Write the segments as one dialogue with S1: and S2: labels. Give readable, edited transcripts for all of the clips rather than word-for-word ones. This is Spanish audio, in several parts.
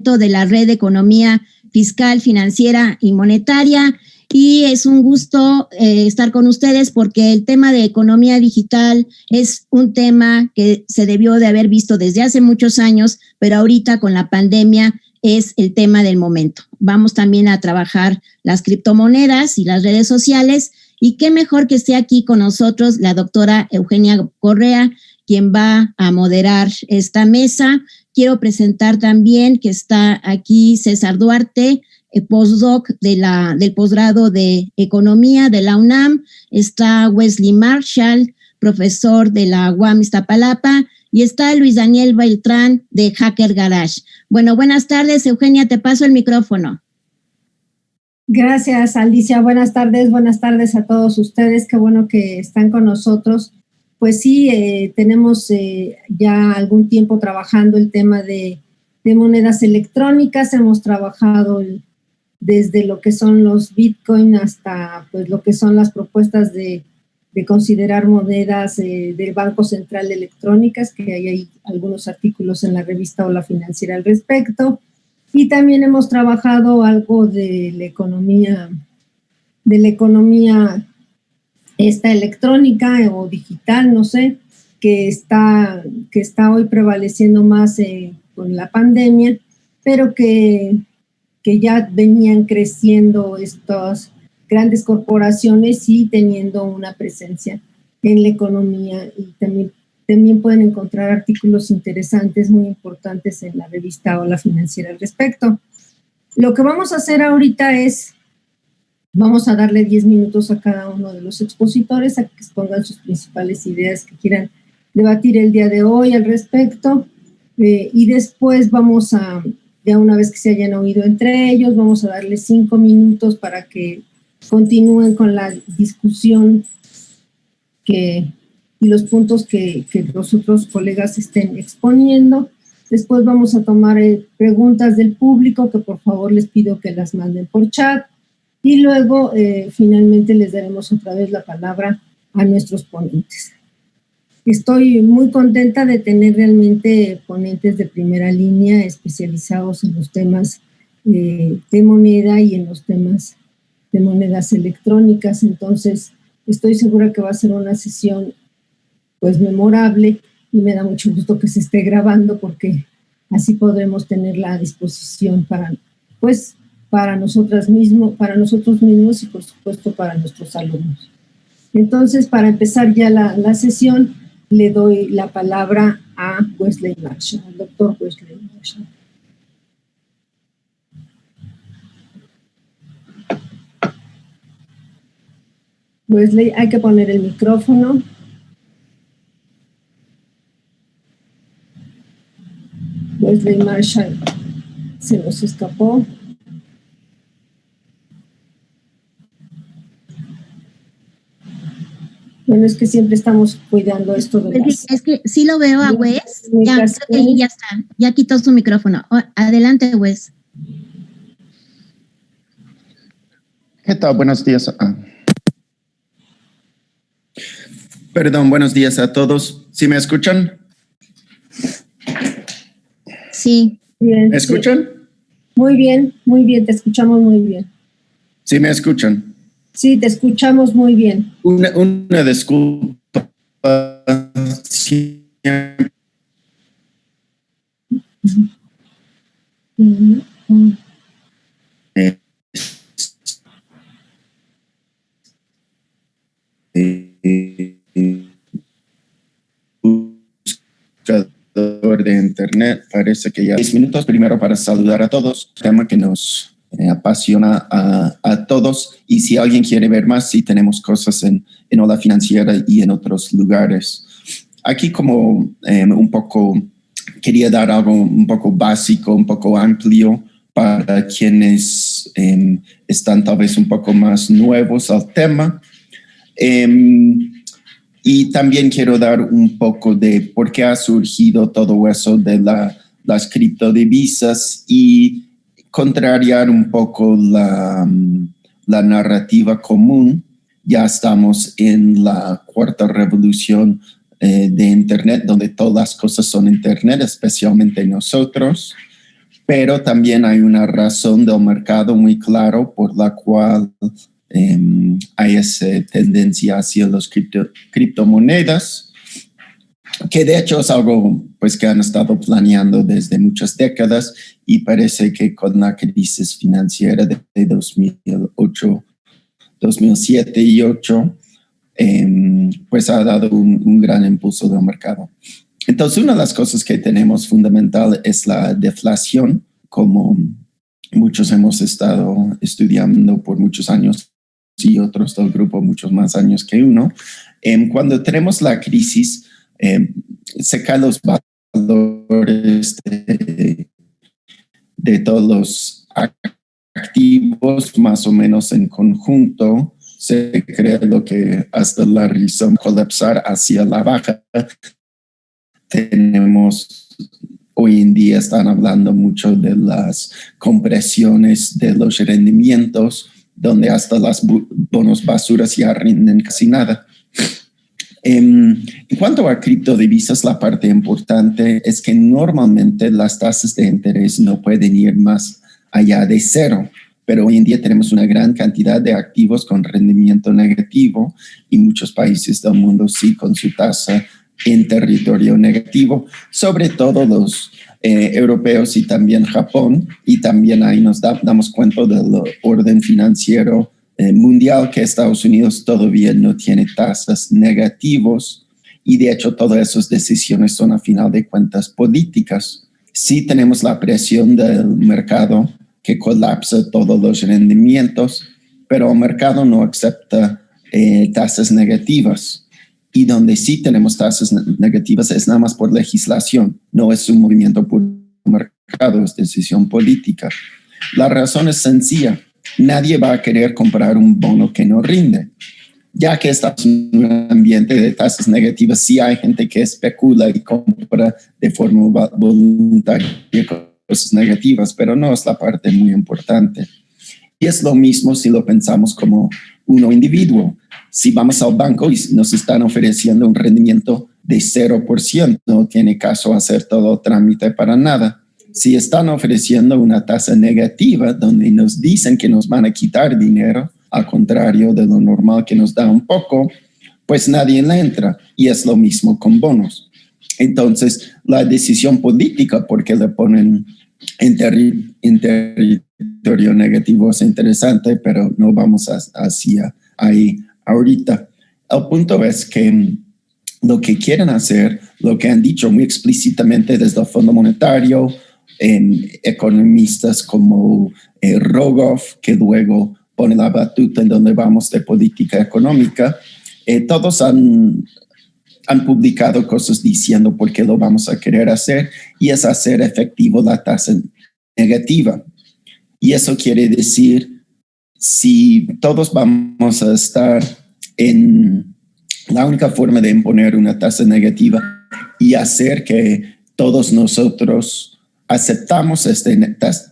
S1: de la Red de Economía Fiscal, Financiera y Monetaria, y es un gusto estar con ustedes porque el tema de economía digital es un tema que se debió de haber visto desde hace muchos años, pero ahorita con la pandemia es el tema del momento. Vamos también a trabajar las criptomonedas y las redes sociales, y qué mejor que esté aquí con nosotros la doctora Eugenia Correa, quien va a moderar esta mesa. Quiero presentar también que está aquí César Duarte, postdoc del posgrado de Economía de la UNAM. Está Wesley Marshall, profesor de la UAM Iztapalapa, y está Luis Daniel Beltrán de Hacker Garage. Bueno, buenas tardes, Eugenia, te paso el micrófono.
S2: Gracias, Alicia. Buenas tardes a todos ustedes. Qué bueno que están con nosotros. Pues sí, tenemos ya algún tiempo trabajando el tema de monedas electrónicas. Hemos trabajado desde lo que son los Bitcoin hasta pues lo que son las propuestas de considerar monedas del Banco Central electrónicas, que hay algunos artículos en la revista Hola Financiera al respecto. Y también hemos trabajado algo de la economía esta electrónica o digital, no sé, que está hoy prevaleciendo más con la pandemia, pero que ya venían creciendo estas grandes corporaciones y teniendo una presencia en la economía, y también pueden encontrar artículos interesantes, muy importantes en la revista Hola Financiera al respecto. Lo que vamos a hacer ahorita es, vamos a darle 10 minutos a cada uno de los expositores a que expongan sus principales ideas que quieran debatir el día de hoy al respecto, y después vamos a, ya una vez que se hayan oído entre ellos, vamos a darles 5 minutos para que continúen con la discusión y los puntos que los otros colegas estén exponiendo. Después vamos a tomar preguntas del público, que por favor les pido que las manden por chat, y luego finalmente les daremos otra vez la palabra a nuestros ponentes. Estoy muy contenta de tener realmente ponentes de primera línea especializados en los temas de moneda y en los temas de monedas electrónicas. Entonces estoy segura que va a ser una sesión pues memorable, y me da mucho gusto que se esté grabando porque así podremos tenerla a disposición para nosotros mismos y por supuesto para nuestros alumnos. Entonces, para empezar ya la sesión, le doy la palabra a Wesley Marshall, al doctor Wesley Marshall. Wesley, hay que poner el micrófono. Wesley Marshall se nos escapó. Bueno, es que siempre estamos cuidando esto de las...
S1: Es que sí lo veo a Wes. Ya, creo que ya está. Ya quitó su micrófono. Adelante, Wes.
S3: ¿Qué tal? Buenos días. Perdón, buenos días a todos. ¿Sí me escuchan?
S1: Sí.
S3: Bien, ¿me escuchan?
S2: Muy bien, te escuchamos muy bien.
S3: ¿Sí me escuchan?
S2: Sí, te escuchamos muy bien.
S3: Una disculpa. De internet, parece que ya 10 minutos primero para saludar a todos, tema que nos apasiona a todos, y si alguien quiere ver más, sí tenemos cosas en Hola Financiera y en otros lugares. Aquí como un poco quería dar algo un poco básico, un poco amplio para quienes están tal vez un poco más nuevos al tema. Y también quiero dar un poco de por qué ha surgido todo eso de las criptodivisas y contrariar un poco la narrativa común. Ya estamos en la cuarta revolución de Internet, donde todas las cosas son Internet, especialmente nosotros. pero también hay una razón del mercado muy claro por la cual hay esa tendencia hacia las criptomonedas, que de hecho es algo pues, que han estado planeando desde muchas décadas y parece que con la crisis financiera de 2008, 2007 y 2008, pues ha dado un gran impulso del mercado. Entonces, una de las cosas que tenemos fundamental es la deflación, como muchos hemos estado estudiando por muchos años y otros del grupo muchos más años que uno. Cuando tenemos la crisis, se caen los valores de todos los activos más o menos en conjunto. Se crea lo que hasta la razón colapsar hacia la baja. Tenemos hoy en día están hablando mucho de las compresiones de los rendimientos, donde hasta las bonos basuras ya rinden casi nada. En cuanto a criptodivisas, la parte importante es que normalmente las tasas de interés no pueden ir más allá de cero, pero hoy en día tenemos una gran cantidad de activos con rendimiento negativo y muchos países del mundo sí con su tasa en territorio negativo, sobre todo los europeos y también Japón, y también ahí nos damos cuenta del orden financiero mundial, que Estados Unidos todavía no tiene tasas negativos, y de hecho todas esas decisiones son a final de cuentas políticas. Sí tenemos la presión del mercado que colapsa todos los rendimientos, pero el mercado no acepta tasas negativas. Y donde sí tenemos tasas negativas es nada más por legislación, no es un movimiento por mercado, es decisión política. La razón es sencilla, nadie va a querer comprar un bono que no rinde. Ya que estamos en un ambiente de tasas negativas, sí hay gente que especula y compra de forma voluntaria cosas negativas, pero no es la parte muy importante. Y es lo mismo si lo pensamos como uno individuo. Si vamos al banco y nos están ofreciendo un rendimiento de 0%, no tiene caso hacer todo trámite para nada. Si están ofreciendo una tasa negativa donde nos dicen que nos van a quitar dinero, al contrario de lo normal que nos da un poco, pues nadie le entra. Y es lo mismo con bonos. Entonces, la decisión política, porque le ponen en territorio negativo, es interesante, pero no vamos hacia ahí ahorita. El punto es que lo que quieren hacer, lo que han dicho muy explícitamente desde el Fondo Monetario, economistas como Rogoff, que luego pone la batuta en donde vamos de política económica, todos han publicado cosas diciendo por qué lo vamos a querer hacer, y es hacer efectivo la tasa negativa. Y eso quiere decir, si todos vamos a estar en la única forma de imponer una tasa negativa y hacer que todos nosotros aceptamos esta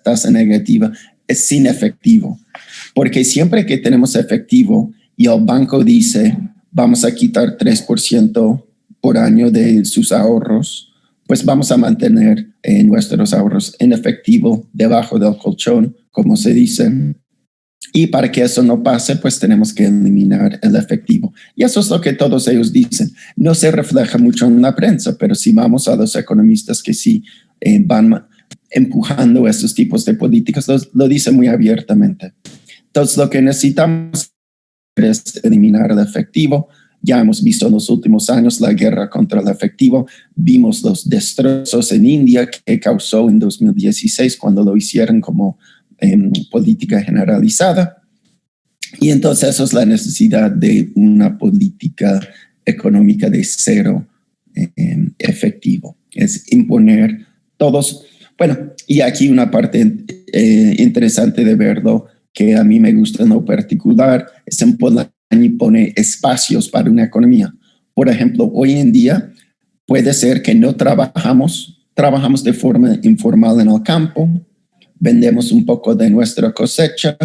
S3: tasa negativa, es sin efectivo. Porque siempre que tenemos efectivo y el banco dice, vamos a quitar 3% por año de sus ahorros, pues vamos a mantener nuestros ahorros en efectivo debajo del colchón, como se dice. Y para que eso no pase, pues tenemos que eliminar el efectivo. Y eso es lo que todos ellos dicen. No se refleja mucho en la prensa, pero si vamos a los economistas que sí van empujando estos tipos de políticas, lo dicen muy abiertamente. Entonces, lo que necesitamos es eliminar el efectivo. Ya hemos visto en los últimos años la guerra contra el efectivo. Vimos los destrozos en India que causó en 2016 cuando lo hicieron como política generalizada. Y entonces eso es la necesidad de una política económica de cero efectivo. Es imponer todos. Bueno, y aquí una parte interesante de verlo que a mí me gusta en lo particular es en Polanyi pone espacios para una economía. Por ejemplo, hoy en día puede ser que no trabajamos de forma informal en el campo, vendemos un poco de nuestra cosecha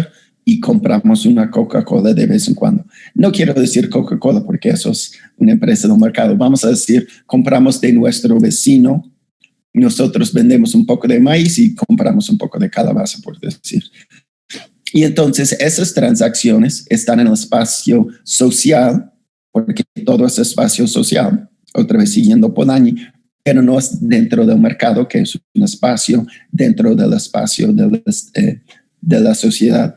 S3: y compramos una Coca-Cola de vez en cuando. No quiero decir Coca-Cola porque eso es una empresa del mercado. Vamos a decir, compramos de nuestro vecino nosotros vendemos un poco de maíz y compramos un poco de calabaza, por decir. Y entonces esas transacciones están en el espacio social, porque todo es espacio social, otra vez siguiendo Polanyi, pero no es dentro del mercado, que es un espacio dentro del espacio de la sociedad.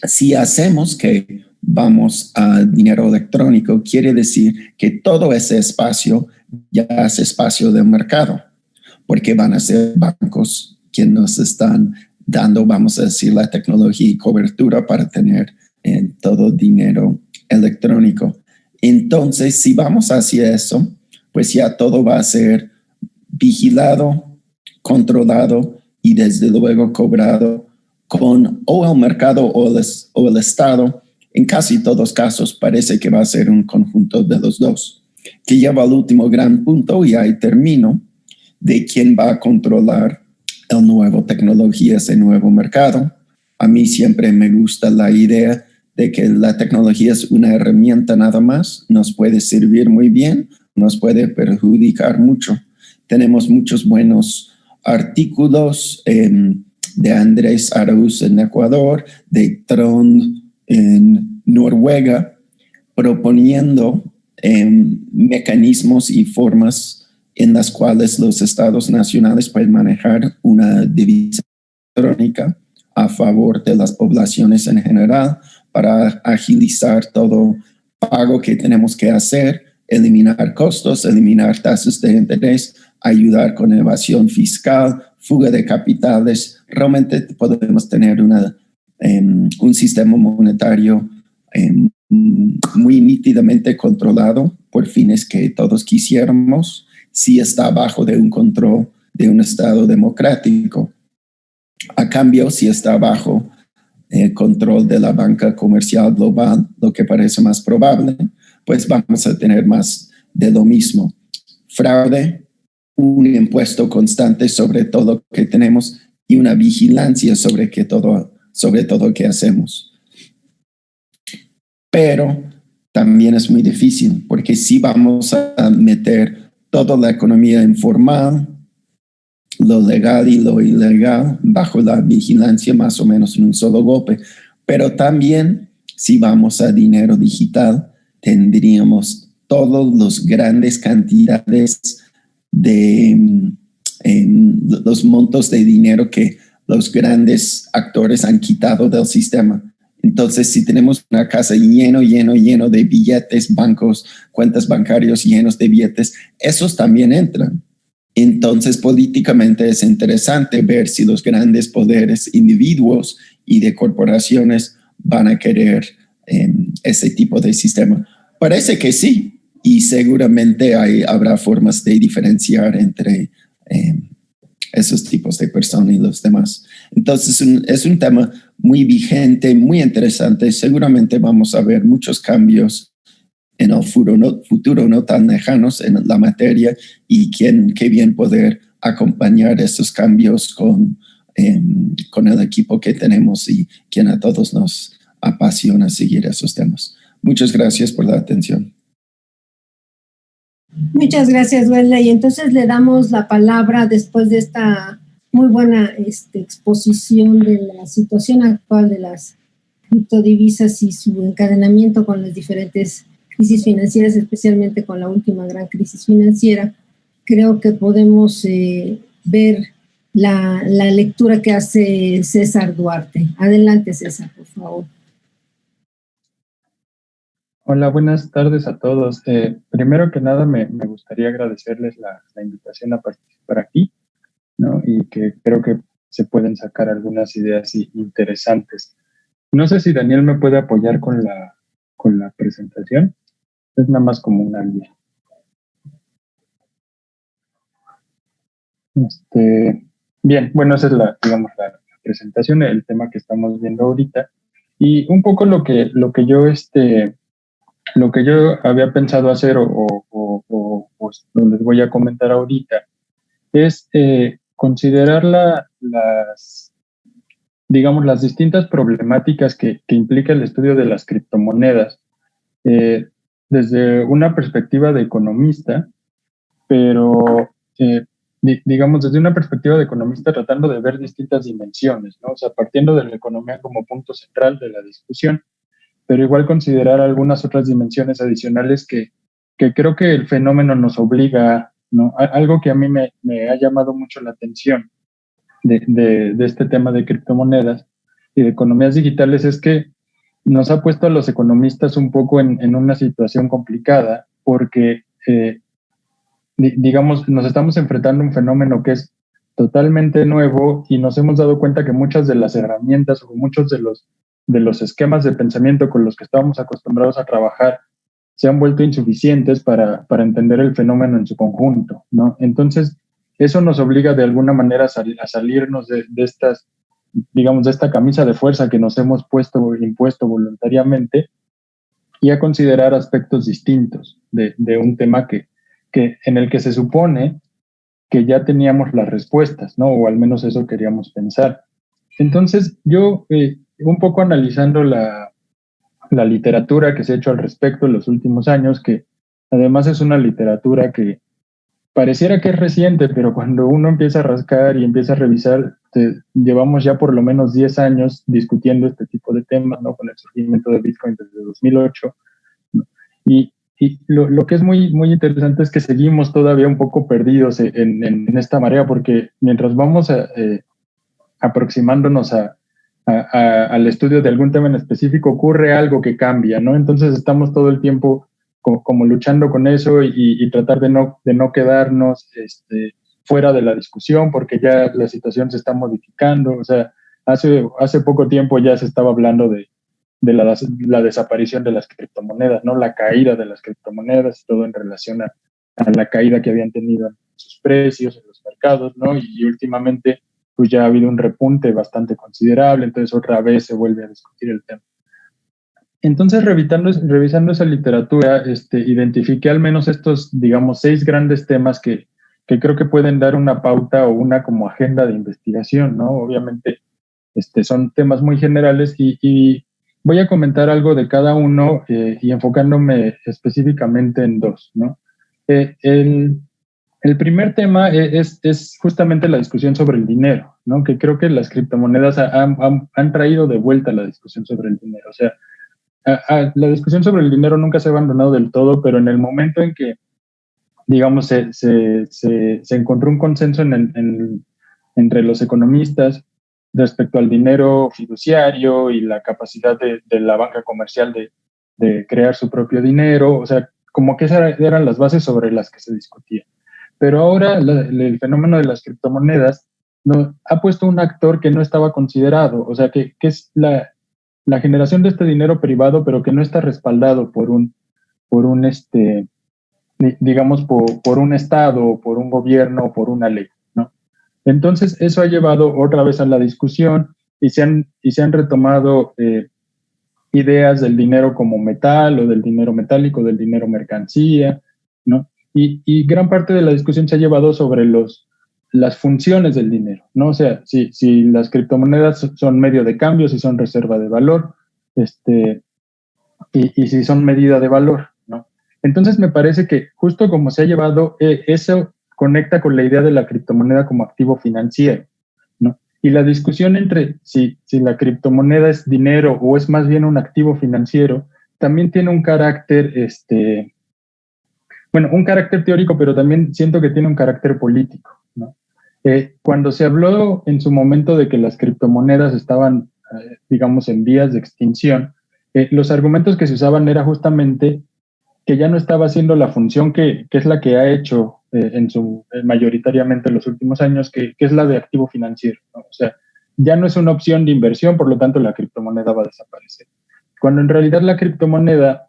S3: Si hacemos que vamos a dinero electrónico, quiere decir que todo ese espacio ya es espacio del mercado, porque van a ser bancos quienes nos están dando, vamos a decir, la tecnología y cobertura para tener todo dinero electrónico. Entonces, si vamos hacia eso, pues ya todo va a ser vigilado, controlado y desde luego cobrado con o el mercado o el Estado. En casi todos casos parece que va a ser un conjunto de los dos, que lleva al último gran punto, y ahí termino, de quién va a controlar el nuevo tecnología, ese nuevo mercado. A mí siempre me gusta la idea de que la tecnología es una herramienta nada más, nos puede servir muy bien, nos puede perjudicar mucho. Tenemos muchos buenos artículos de Andrés Arauz en Ecuador, de Trond en Noruega, proponiendo mecanismos y formas en las cuales los estados nacionales pueden manejar una divisa electrónica a favor de las poblaciones en general para agilizar todo pago que tenemos que hacer, eliminar costos, eliminar tasas de interés, ayudar con evasión fiscal, fuga de capitales. Realmente podemos tener un sistema monetario muy nítidamente controlado por fines que todos quisiéramos, si está bajo de un control de un Estado democrático. A cambio, si está bajo el control de la banca comercial global, lo que parece más probable, pues vamos a tener más de lo mismo. Fraude, un impuesto constante sobre todo lo que tenemos y una vigilancia sobre todo que hacemos. Pero también es muy difícil, porque si vamos a meter toda la economía informal, lo legal y lo ilegal bajo la vigilancia más o menos en un solo golpe. Pero también si vamos a dinero digital, tendríamos todas las grandes cantidades de los montos de dinero que los grandes actores han quitado del sistema. Entonces, si tenemos una casa lleno de billetes, bancos, cuentas bancarias llenos de billetes, esos también entran. Entonces, políticamente es interesante ver si los grandes poderes, individuos y de corporaciones van a querer ese tipo de sistema. Parece que sí, y seguramente habrá formas de diferenciar entre esos tipos de personas y los demás. Entonces, es un tema muy vigente, muy interesante. Seguramente vamos a ver muchos cambios en el futuro no tan lejanos en la materia, y qué bien poder acompañar esos cambios con el equipo que tenemos y quien a todos nos apasiona seguir esos temas. Muchas gracias por la atención.
S2: Muchas gracias, Wesley. Y entonces le damos la palabra después de esta muy buena exposición de la situación actual de las criptodivisas y su encadenamiento con las diferentes crisis financieras, especialmente con la última gran crisis financiera. Creo que podemos ver la lectura que hace César Duarte. Adelante, César, por favor.
S4: Hola, buenas tardes a todos. Primero que nada, me gustaría agradecerles la invitación a participar aquí, ¿no? Y que creo que se pueden sacar algunas ideas interesantes. No sé si Daniel me puede apoyar con la presentación. Es nada más como una guía. Bien, bueno, esa es la presentación, el tema que estamos viendo ahorita. Y un poco lo que yo había pensado hacer o les voy a comentar ahorita es considerar las distintas problemáticas que implica el estudio de las criptomonedas desde una perspectiva de economista, pero digamos, desde una perspectiva de economista, tratando de ver distintas dimensiones, ¿no? O sea, partiendo de la economía como punto central de la discusión, pero igual considerar algunas otras dimensiones adicionales que creo que el fenómeno nos obliga, ¿no? Algo que a mí me ha llamado mucho la atención de este tema de criptomonedas y de economías digitales es que nos ha puesto a los economistas un poco en una situación complicada porque, digamos, nos estamos enfrentando a un fenómeno que es totalmente nuevo y nos hemos dado cuenta que muchas de las herramientas o muchos de los esquemas de pensamiento con los que estábamos acostumbrados a trabajar se han vuelto insuficientes para entender el fenómeno en su conjunto, ¿no? Entonces, eso nos obliga de alguna manera a salirnos de estas, digamos, de esta camisa de fuerza que nos hemos impuesto voluntariamente y a considerar aspectos distintos de un tema en el que se supone que ya teníamos las respuestas, ¿no? O al menos eso queríamos pensar. Entonces, yo, un poco analizando la literatura que se ha hecho al respecto en los últimos años, que además es una literatura que pareciera que es reciente, pero cuando uno empieza a rascar y empieza a revisar, llevamos ya por lo menos 10 años discutiendo este tipo de temas, ¿no? Con el surgimiento de Bitcoin desde 2008. ¿No? Y lo que es muy, muy interesante es que seguimos todavía un poco perdidos en esta marea, porque mientras vamos aproximándonos al estudio de algún tema en específico, ocurre algo que cambia, ¿no? Entonces estamos todo el tiempo como luchando con eso y tratar de no quedarnos fuera de la discusión porque ya la situación se está modificando. O sea, hace poco tiempo ya se estaba hablando de la desaparición de las criptomonedas, ¿no? La caída de las criptomonedas, todo en relación a la caída que habían tenido en sus precios, en los mercados, ¿no? Y últimamente pues ya ha habido un repunte bastante considerable, entonces otra vez se vuelve a discutir el tema. Entonces, revisando esa literatura, identifiqué al menos estos, digamos, 6 grandes temas que creo que pueden dar una pauta o una como agenda de investigación, ¿no? Obviamente, son temas muy generales y voy a comentar algo de cada uno y enfocándome específicamente en 2, ¿no? El primer tema es justamente la discusión sobre el dinero, ¿no? Que creo que las criptomonedas han traído de vuelta la discusión sobre el dinero. O sea, la discusión sobre el dinero nunca se ha abandonado del todo, pero en el momento en que, digamos, se encontró un consenso entre los economistas respecto al dinero fiduciario y la capacidad de la banca comercial de crear su propio dinero, o sea, como que esas eran las bases sobre las que se discutía. Pero ahora el fenómeno de las criptomonedas ha puesto un actor que no estaba considerado, o sea, que es la generación de este dinero privado, pero que no está respaldado por un digamos, por un Estado, por un gobierno, por una ley, ¿no? Entonces, eso ha llevado otra vez a la discusión y se han retomado ideas del dinero como metal o del dinero metálico, del dinero mercancía, ¿no? Y gran parte de la discusión se ha llevado sobre las funciones del dinero, ¿no? O sea, si las criptomonedas son medio de cambio, si son reserva de valor, y si son medida de valor, ¿no? Entonces me parece que justo como se ha llevado, eso conecta con la idea de la criptomoneda como activo financiero, ¿no? Y la discusión entre si la criptomoneda es dinero o es más bien un activo financiero, también tiene un carácter, un carácter teórico, pero también siento que tiene un carácter político, ¿no? Cuando se habló en su momento de que las criptomonedas estaban, digamos, en vías de extinción, los argumentos que se usaban era justamente que ya no estaba haciendo la función que es la que ha hecho mayoritariamente en los últimos años, que es la de activo financiero, ¿no? O sea, ya no es una opción de inversión, por lo tanto la criptomoneda va a desaparecer. Cuando en realidad la criptomoneda,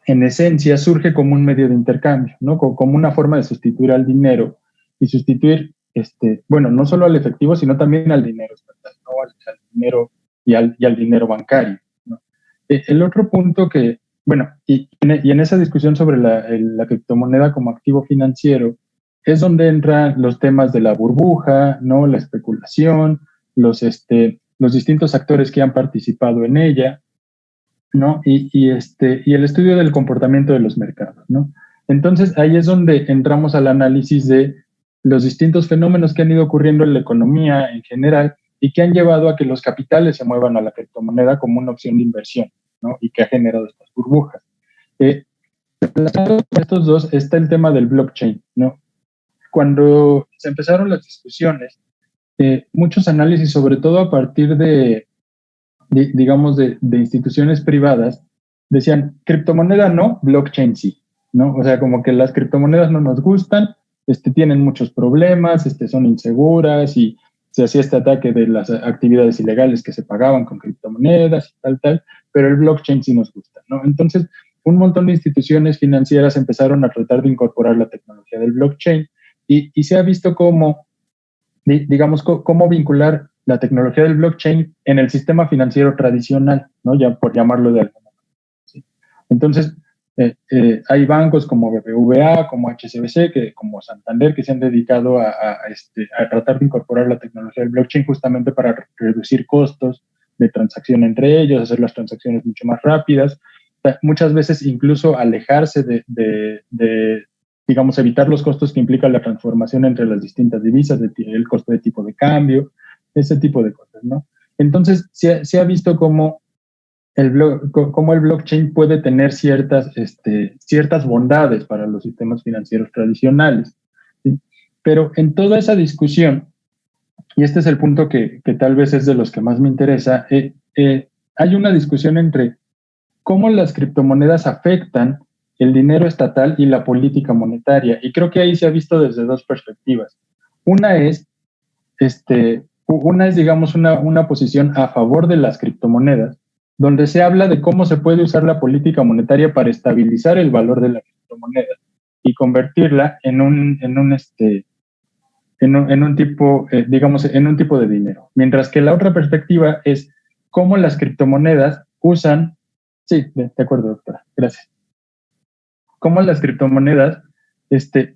S4: en esencia, surge como un medio de intercambio, ¿no? Como una forma de sustituir al dinero y sustituir, no solo al efectivo, sino también al dinero estatal, ¿no? Al dinero y al dinero bancario, ¿no? El otro punto y en esa discusión sobre la criptomoneda como activo financiero es donde entran los temas de la burbuja, ¿no? La especulación, los distintos actores que han participado en ella, ¿no? Y el estudio del comportamiento de los mercados, ¿no? Entonces ahí es donde entramos al análisis de los distintos fenómenos que han ido ocurriendo en la economía en general y que han llevado a que los capitales se muevan a la criptomoneda como una opción de inversión, ¿no? Y que ha generado estas burbujas. Relacionado con estos dos está el tema del blockchain, ¿no? Cuando se empezaron las discusiones, muchos análisis, sobre todo a partir de instituciones privadas, decían, criptomoneda no, blockchain sí, ¿no? O sea, como que las criptomonedas no nos gustan, tienen muchos problemas, son inseguras y se hacía este ataque de las actividades ilegales que se pagaban con criptomonedas y tal, pero el blockchain sí nos gusta, ¿no? Entonces, un montón de instituciones financieras empezaron a tratar de incorporar la tecnología del blockchain y se ha visto cómo, digamos, cómo vincular la tecnología del blockchain en el sistema financiero tradicional, ¿no? Ya por llamarlo de alguna manera, ¿sí? Entonces, hay bancos como BBVA, como HSBC, como Santander, que se han dedicado a tratar de incorporar la tecnología del blockchain justamente para reducir costos de transacción entre ellos, hacer las transacciones mucho más rápidas, muchas veces incluso alejarse de digamos, evitar los costos que implica la transformación entre las distintas divisas, el costo de tipo de cambio, ese tipo de cosas, ¿no? Entonces, se ha visto cómo el blockchain puede tener ciertas bondades para los sistemas financieros tradicionales, ¿sí? Pero en toda esa discusión, y este es el punto que tal vez es de los que más me interesa, hay una discusión entre cómo las criptomonedas afectan el dinero estatal y la política monetaria. Y creo que ahí se ha visto desde dos perspectivas. Una es, digamos, una posición a favor de las criptomonedas, donde se habla de cómo se puede usar la política monetaria para estabilizar el valor de la criptomoneda y convertirla en un tipo, digamos, en un tipo de dinero. Mientras que la otra perspectiva es cómo las criptomonedas usan. Sí, de acuerdo, doctora. Gracias. Cómo las criptomonedas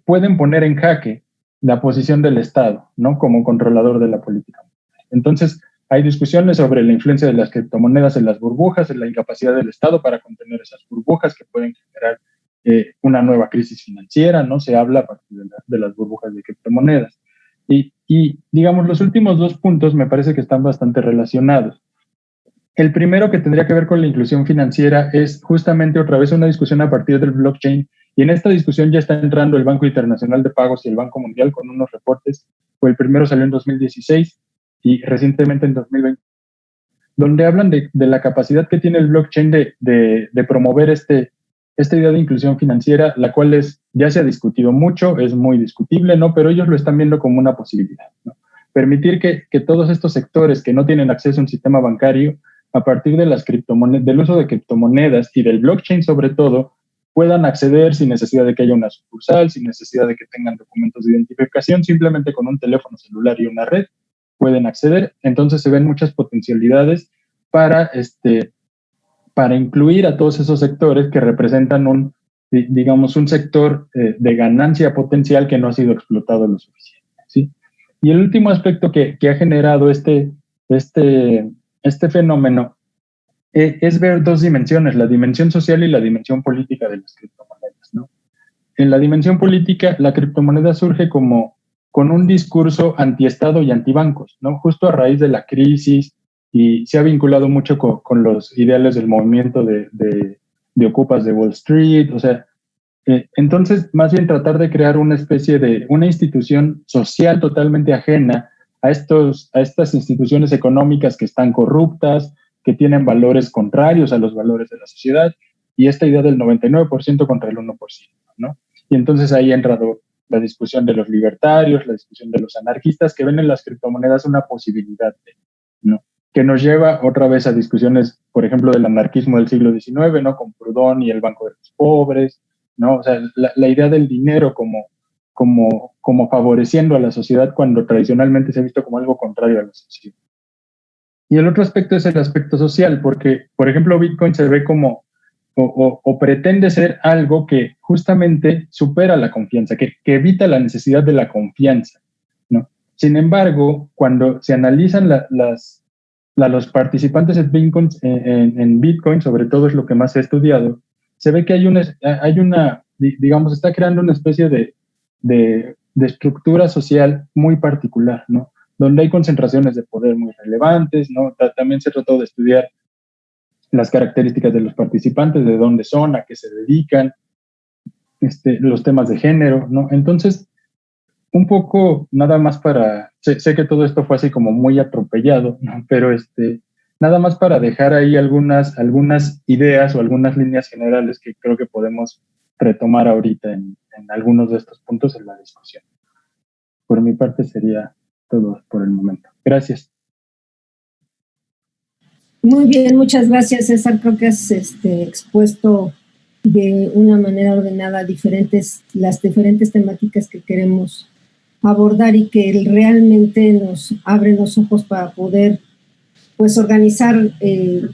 S4: pueden poner en jaque la posición del Estado, ¿no? Como controlador de la política. Entonces, hay discusiones sobre la influencia de las criptomonedas en las burbujas, en la incapacidad del Estado para contener esas burbujas que pueden generar una nueva crisis financiera, ¿no? Se habla a partir de las burbujas de criptomonedas. Y, digamos, los últimos dos puntos me parece que están bastante relacionados. El primero, que tendría que ver con la inclusión financiera, es justamente otra vez una discusión a partir del blockchain, y en esta discusión ya está entrando el Banco Internacional de Pagos y el Banco Mundial con unos reportes. El primero salió en 2016 y recientemente en 2020, donde hablan de la capacidad que tiene el blockchain de promover esta idea de inclusión financiera, la cual ya se ha discutido mucho, es muy discutible, ¿no? Pero ellos lo están viendo como una posibilidad, ¿no? Permitir que todos estos sectores que no tienen acceso a un sistema bancario, a partir de las criptomonedas, del uso de criptomonedas y del blockchain sobre todo, puedan acceder sin necesidad de que haya una sucursal, sin necesidad de que tengan documentos de identificación, simplemente con un teléfono celular y una red pueden acceder. Entonces se ven muchas potencialidades para incluir a todos esos sectores que representan un sector de ganancia potencial que no ha sido explotado lo suficiente, ¿sí? Y el último aspecto que ha generado este fenómeno es ver dos dimensiones, la dimensión social y la dimensión política de las criptomonedas, ¿no? En la dimensión política, la criptomoneda surge con un discurso antiestado y antibancos, ¿no? Justo a raíz de la crisis, y se ha vinculado mucho con los ideales del movimiento de ocupas de Wall Street, o sea, entonces más bien tratar de crear una especie de una institución social totalmente ajena a estas instituciones económicas que están corruptas, que tienen valores contrarios a los valores de la sociedad, y esta idea del 99% contra el 1%, ¿no? Y entonces ahí ha entrado la discusión de los libertarios, la discusión de los anarquistas, que ven en las criptomonedas una posibilidad, ¿no? Que nos lleva otra vez a discusiones, por ejemplo, del anarquismo del siglo XIX, ¿no? Con Proudhon y el Banco de los Pobres, ¿no? O sea, la idea del dinero como favoreciendo a la sociedad cuando tradicionalmente se ha visto como algo contrario a la sociedad. Y el otro aspecto es el aspecto social, porque, por ejemplo, Bitcoin se ve como o pretende ser algo que justamente supera la confianza, que evita la necesidad de la confianza, ¿no? Sin embargo, cuando se analizan los participantes en Bitcoin, sobre todo es lo que más se ha estudiado, se ve que hay una, digamos, está creando una especie de de estructura social muy particular, ¿no? Donde hay concentraciones de poder muy relevantes, ¿no? También se trató de estudiar las características de los participantes, de dónde son, a qué se dedican, los temas de género, ¿no? Entonces, un poco nada más para, sé que todo esto fue así como muy atropellado, ¿no? Pero nada más para dejar ahí algunas ideas o algunas líneas generales que creo que podemos retomar ahorita en algunos de estos puntos en la discusión. Por mi parte sería todo por el momento. Gracias.
S2: Muy bien, muchas gracias, César. Creo que has expuesto de una manera ordenada las diferentes temáticas que queremos abordar y que realmente nos abren los ojos para poder pues organizar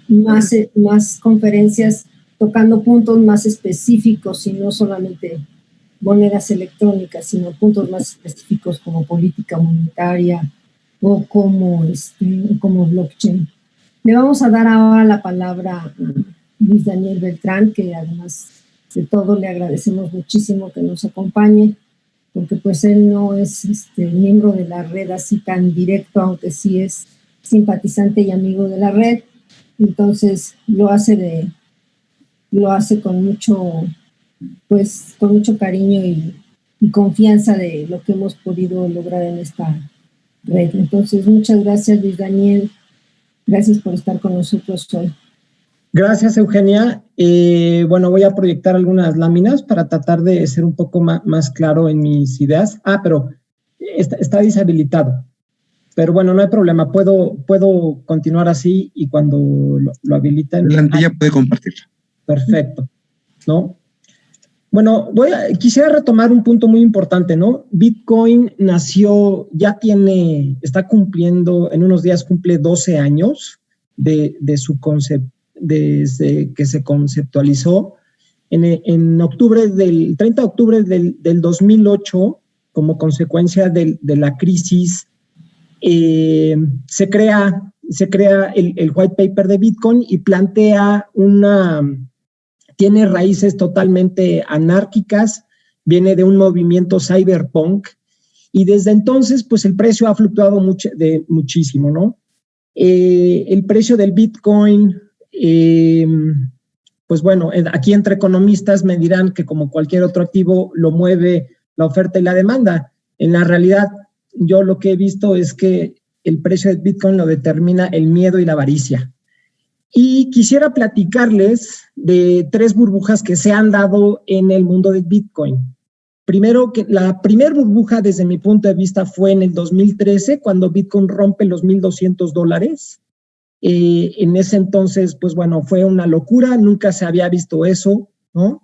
S2: más conferencias tocando puntos más específicos y no solamente monedas electrónicas, sino puntos más específicos como política monetaria o como blockchain. Le vamos a dar ahora la palabra a Luis Daniel Beltrán, que además de todo le agradecemos muchísimo que nos acompañe, porque pues él no es miembro de la red así tan directo, aunque sí es simpatizante y amigo de la red. Entonces lo hace con mucho cariño y confianza de lo que hemos podido lograr en esta red. Entonces, muchas gracias, Luis Daniel. Gracias por estar con nosotros hoy.
S5: Gracias, Eugenia. Bueno, voy a proyectar algunas láminas para tratar de ser un poco más claro en mis ideas. Pero está deshabilitado. Pero bueno, no hay problema. Puedo continuar así y cuando lo habiliten.
S6: Adelante, ya puede compartirlo.
S5: Perfecto, ¿no? Bueno, quisiera retomar un punto muy importante, ¿no? Bitcoin nació, está cumpliendo, en unos días cumple 12 años desde que se conceptualizó. En octubre, el 30 de octubre del 2008, como consecuencia de la crisis, se crea el white paper de Bitcoin y plantea tiene raíces totalmente anárquicas, viene de un movimiento cyberpunk y desde entonces pues el precio ha fluctuado muchísimo, ¿no? El precio del Bitcoin, pues bueno, aquí entre economistas me dirán que como cualquier otro activo lo mueve la oferta y la demanda. En la realidad yo lo que he visto es que el precio del Bitcoin lo determina el miedo y la avaricia. Y quisiera platicarles de 3 burbujas que se han dado en el mundo del Bitcoin. Primero, que la primera burbuja desde mi punto de vista fue en el 2013, cuando Bitcoin rompe los $1,200. En ese entonces, pues bueno, fue una locura, nunca se había visto eso, ¿no?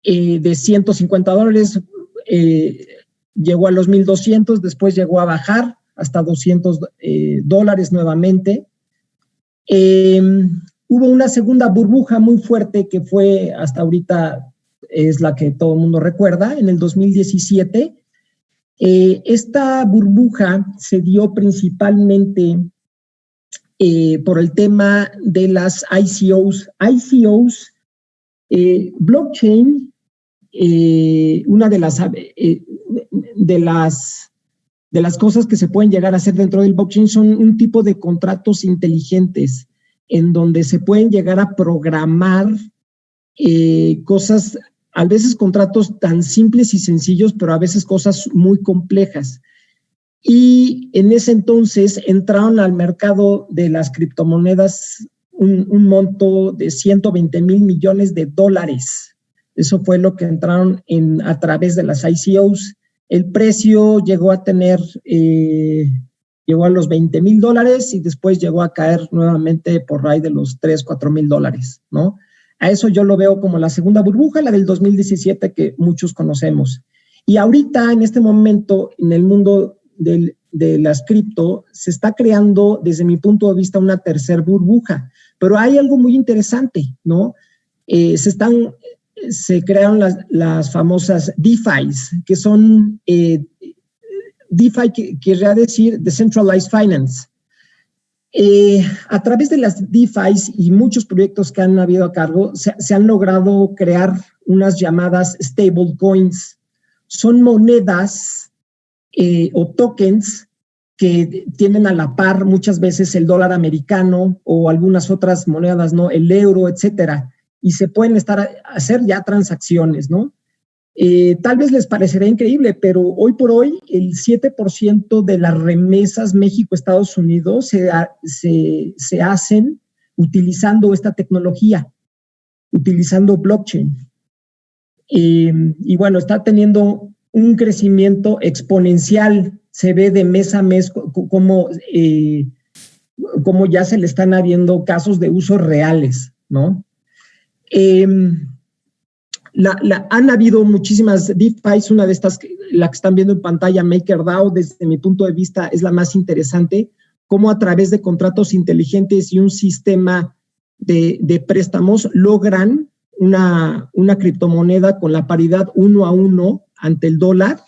S5: De $150, llegó a los 1,200, después llegó a bajar hasta $200 nuevamente. Hubo una segunda burbuja muy fuerte que fue hasta ahorita es la que todo el mundo recuerda, en el 2017. Esta burbuja se dio principalmente por el tema de las ICOs. Blockchain, una de las cosas que se pueden llegar a hacer dentro del blockchain son un tipo de contratos inteligentes en donde se pueden llegar a programar cosas, a veces contratos tan simples y sencillos, pero a veces cosas muy complejas. Y en ese entonces entraron al mercado de las criptomonedas un monto de $120 mil millones. Eso fue lo que entraron a través de las ICOs. El precio llegó a los $20,000 y después llegó a caer nuevamente por ahí de los $3,000-4,000, ¿no? A eso yo lo veo como la segunda burbuja, la del 2017 que muchos conocemos. Y ahorita, en este momento, en el mundo de las cripto, se está creando, desde mi punto de vista, una tercera burbuja. Pero hay algo muy interesante, ¿no? Se crearon las famosas DeFis, que son DeFi, que querría decir Decentralized Finance. A través de las DeFis y muchos proyectos que han habido a cargo, se han logrado crear unas llamadas stablecoins. Son monedas o tokens que tienen a la par muchas veces el dólar americano o algunas otras monedas, ¿no? El euro, etcétera, y se pueden hacer ya transacciones, ¿no? Tal vez les parecerá increíble, pero hoy por hoy el 7% de las remesas México-Estados Unidos se hacen utilizando esta tecnología, utilizando blockchain. Y bueno, está teniendo un crecimiento exponencial. Se ve de mes a mes cómo ya se le están habiendo casos de usos reales, ¿no? Han habido muchísimas DeFi, una de estas, la que están viendo en pantalla, MakerDAO, desde mi punto de vista es la más interesante, cómo a través de contratos inteligentes y un sistema de préstamos logran una criptomoneda con la paridad 1 a 1 ante el dólar,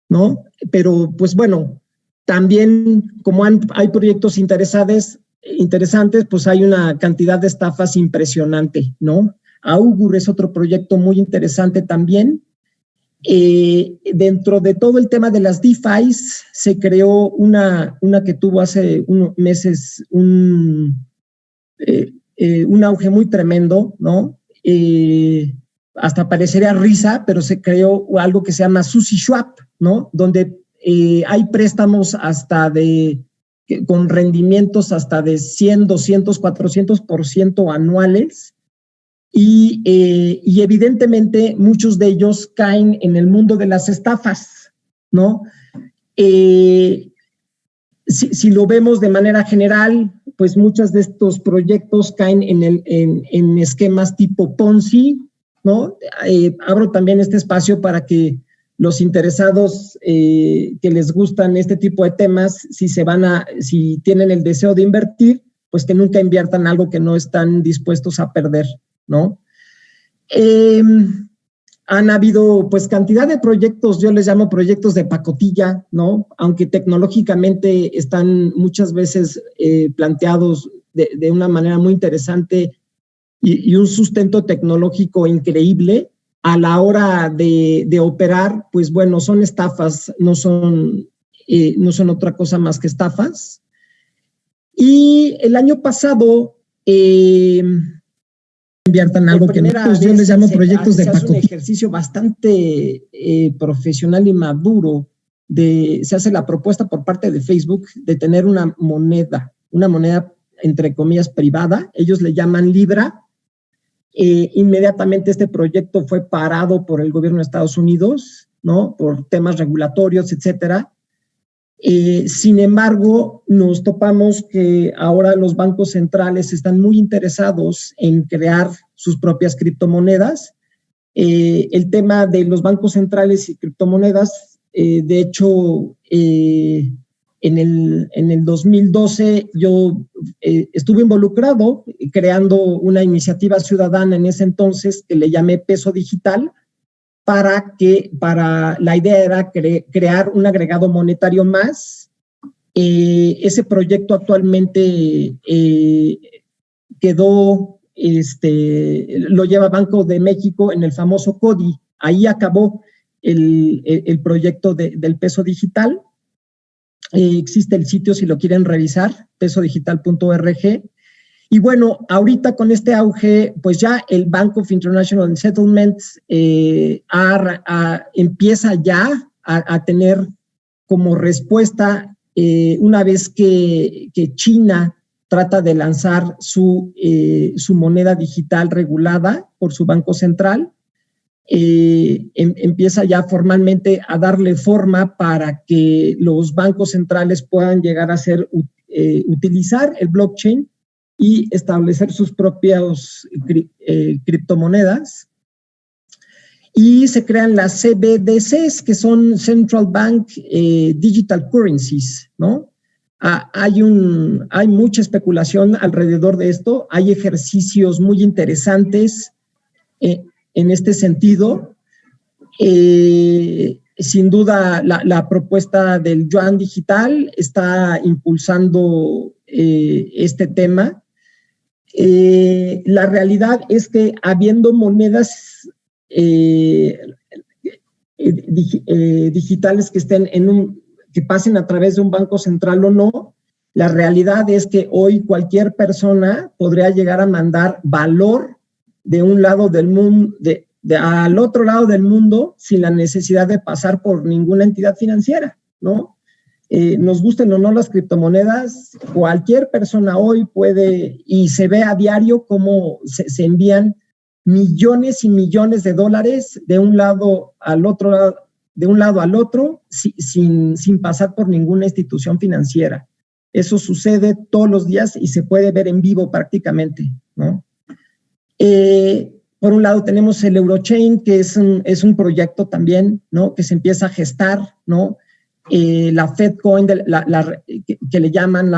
S5: ¿no? Pero, pues bueno, también como hay proyectos interesantes, pues hay una cantidad de estafas impresionante, ¿no? Augur es otro proyecto muy interesante también. Dentro de todo el tema de las DeFis, se creó una que tuvo hace unos meses un auge muy tremendo, ¿no? Hasta parecería risa, pero se creó algo que se llama SushiSwap, ¿no? Donde hay préstamos con rendimientos hasta de 100, 200, 400% anuales. Y evidentemente muchos de ellos caen en el mundo de las estafas, ¿no? Si lo vemos de manera general, pues muchos de estos proyectos caen en esquemas tipo Ponzi, ¿no? Abro también este espacio para que los interesados que les gustan este tipo de temas, si tienen el deseo de invertir, pues que nunca inviertan algo que no están dispuestos a perder, ¿no? Han habido pues cantidad de proyectos, yo les llamo proyectos de pacotilla, ¿no? Aunque tecnológicamente están muchas veces planteados de una manera muy interesante y un sustento tecnológico increíble, a la hora de operar, pues bueno, son estafas, no son otra cosa más que estafas. Y el año pasado inviertan algo que yo les llamo proyectos de pacotilla. Es un ejercicio bastante profesional y maduro. Se hace la propuesta por parte de Facebook de tener una moneda entre comillas privada. Ellos le llaman Libra. Inmediatamente este proyecto fue parado por el gobierno de Estados Unidos, ¿no? Por temas regulatorios, etcétera. Sin embargo, nos topamos que ahora los bancos centrales están muy interesados en crear sus propias criptomonedas. El tema de los bancos centrales y criptomonedas, de hecho, en el 2012 yo estuve involucrado creando una iniciativa ciudadana en ese entonces que le llamé Peso Digital, la idea era crear un agregado monetario más. Ese proyecto actualmente lo lleva Banco de México en el famoso CODI. Ahí acabó el proyecto del peso digital. Existe el sitio si lo quieren revisar, pesodigital.org. Y bueno, ahorita con este auge, pues ya el Bank of International Settlements empieza ya a tener como respuesta, una vez que China trata de lanzar su moneda digital regulada por su Banco Central, empieza ya formalmente a darle forma para que los bancos centrales puedan llegar a utilizar el blockchain y establecer sus propias criptomonedas. Y se crean las CBDCs, que son Central Bank Digital Currencies, ¿no? Hay mucha especulación alrededor de esto, hay ejercicios muy interesantes en este sentido. Sin duda, la propuesta del yuan digital está impulsando este tema. La realidad es que habiendo monedas, digitales que estén que pasen a través de un banco central o no. La realidad es que hoy cualquier persona podría llegar a mandar valor de un lado del mundo, al otro lado del mundo, sin la necesidad de pasar por ninguna entidad financiera, ¿no? Nos gusten o no las criptomonedas, cualquier persona hoy puede, y se ve a diario cómo se envían millones y millones de dólares de un lado al otro, sin pasar por ninguna institución financiera. Eso sucede todos los días y se puede ver en vivo prácticamente, ¿no? Por un lado tenemos el Eurochain, que es un proyecto también, ¿no? Que se empieza a gestar, ¿no? La FedCoin, que le llaman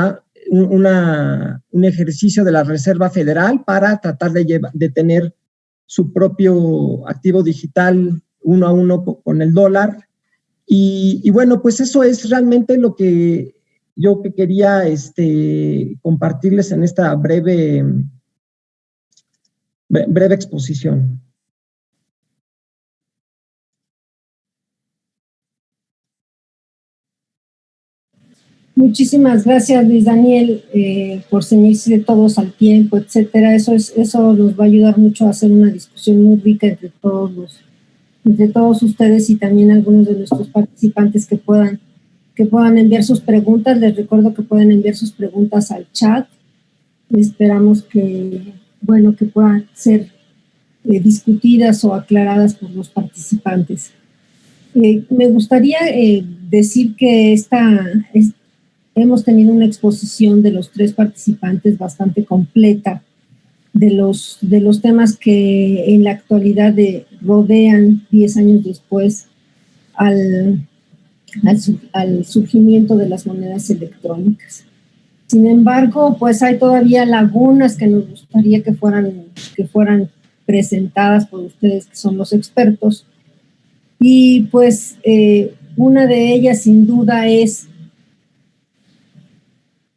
S5: un ejercicio de la Reserva Federal para tratar de tener su propio activo digital uno a uno con el dólar. Y bueno, pues eso es realmente lo que yo quería compartirles en esta breve exposición.
S2: Muchísimas gracias, Luis Daniel, por ceñirse todos al tiempo, etcétera. Eso nos va a ayudar mucho a hacer una discusión muy rica entre todos ustedes y también algunos de nuestros participantes que puedan enviar sus preguntas. Les recuerdo que pueden enviar sus preguntas al chat. Esperamos que puedan ser discutidas o aclaradas por los participantes. Me gustaría decir que hemos tenido una exposición de los tres participantes bastante completa de los temas que en la actualidad rodean 10 años después al surgimiento de las monedas electrónicas. Sin embargo, pues hay todavía lagunas que nos gustaría que fueran presentadas por ustedes, que son los expertos. Y pues una de ellas sin duda es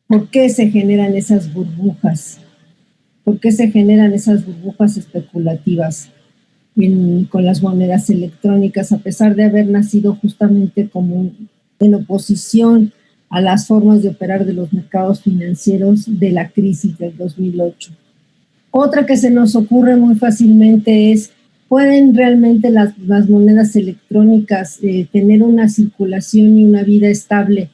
S2: ¿por qué se generan esas burbujas? ¿Por qué se generan esas burbujas especulativas con las monedas electrónicas, a pesar de haber nacido justamente como en oposición a las formas de operar de los mercados financieros de la crisis del 2008? Otra que se nos ocurre muy fácilmente es, ¿pueden realmente las monedas electrónicas tener una circulación y una vida estable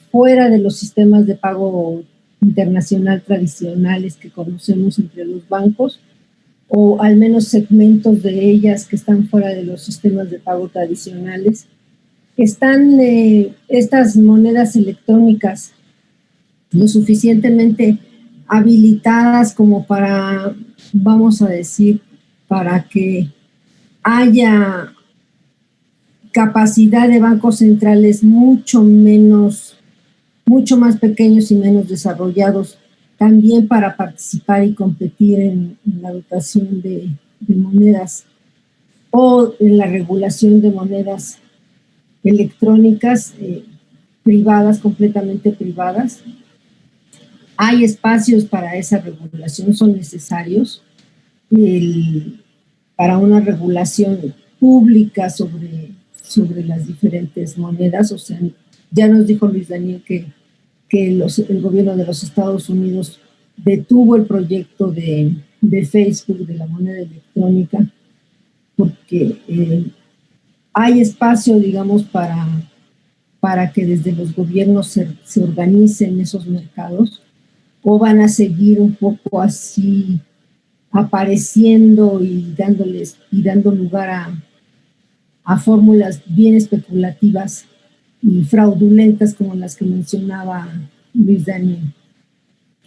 S2: fuera de los sistemas de pago internacional tradicionales que conocemos entre los bancos, o al menos segmentos de ellas que están fuera de los sistemas de pago tradicionales? ¿Están estas monedas electrónicas lo suficientemente habilitadas como para, vamos a decir, para que haya capacidad de bancos centrales mucho más pequeños y menos desarrollados también para participar y competir en la dotación de monedas o en la regulación de monedas electrónicas privadas, completamente privadas? ¿Hay espacios para esa regulación? ¿Son necesarios para una regulación pública sobre las diferentes monedas? O sea, ya nos dijo Luis Daniel que el gobierno de los Estados Unidos detuvo el proyecto de Facebook de la moneda electrónica porque hay espacio, digamos, para que desde los gobiernos se organicen esos mercados, o van a seguir un poco así apareciendo y dando lugar a fórmulas bien especulativas y fraudulentas como las que mencionaba Luis Daniel.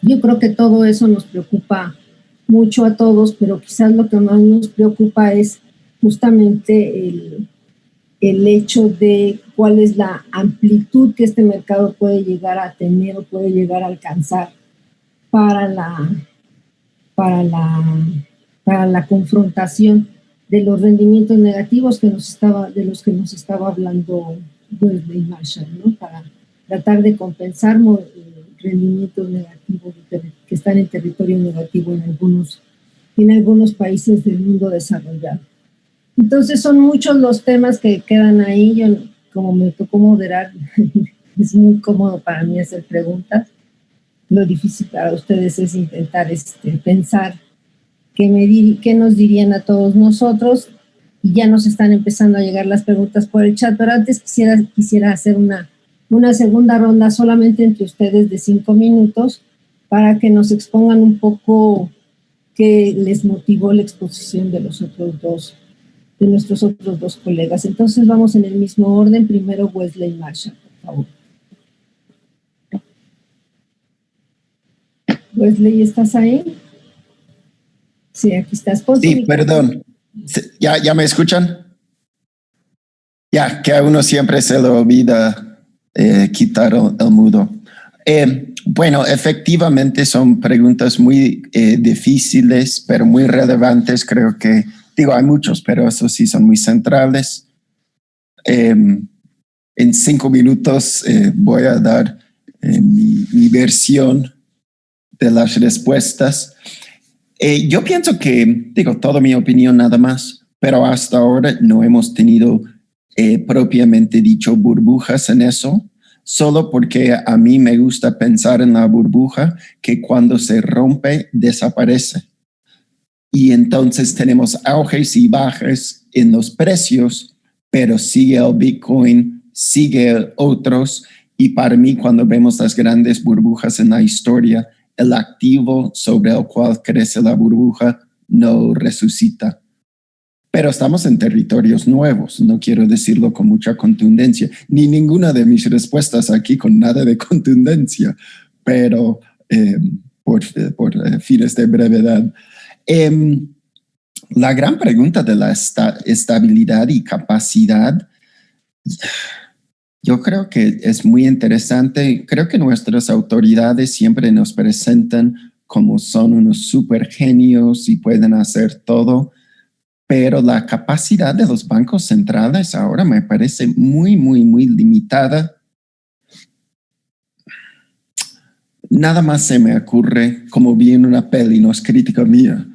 S2: Yo creo que todo eso nos preocupa mucho a todos, pero quizás lo que más nos preocupa es justamente el hecho de cuál es la amplitud que este mercado puede llegar a tener o puede llegar a alcanzar para la confrontación de los rendimientos negativos de los que nos estaba hablando Wesley Marshall, ¿no? Para tratar de compensar rendimientos negativos que están en territorio negativo en algunos países del mundo desarrollado. Entonces son muchos los temas que quedan ahí. Yo, como me tocó moderar, es muy cómodo para mí hacer preguntas. Lo difícil para ustedes es intentar pensar qué nos dirían a todos nosotros. Y ya nos están empezando a llegar las preguntas por el chat, pero antes quisiera hacer una segunda ronda solamente entre ustedes de 5 minutos para que nos expongan un poco qué les motivó la exposición de nuestros otros dos colegas. Entonces vamos en el mismo orden. Primero Wesley Marshall, por favor. Wesley, ¿estás ahí? Sí, aquí estás.
S3: Sí, perdón. ¿Ya me escuchan? Ya, que a uno siempre se le olvida quitar el mudo. Bueno, efectivamente son preguntas muy difíciles, pero muy relevantes. Creo que, hay muchos, pero esos sí son muy centrales. En 5 minutos voy a dar mi versión de las respuestas. Yo pienso que, toda mi opinión nada más, pero hasta ahora no hemos tenido propiamente dicho burbujas en eso, solo porque a mí me gusta pensar en la burbuja que cuando se rompe desaparece. Y entonces tenemos auges y bajas en los precios, pero sigue el Bitcoin, sigue otros, y para mí cuando vemos las grandes burbujas en la historia, el activo sobre el cual crece la burbuja no resucita. Pero estamos en territorios nuevos, no quiero decirlo con mucha contundencia, ni ninguna de mis respuestas aquí con nada de contundencia, pero por fines de brevedad. La gran pregunta de la estabilidad y capacidad, yo creo que es muy interesante. Creo que nuestras autoridades siempre nos presentan como son unos super genios y pueden hacer todo, pero la capacidad de los bancos centrales ahora me parece muy, muy, muy limitada. Nada más se me ocurre, como vi en una peli, no es crítica mía,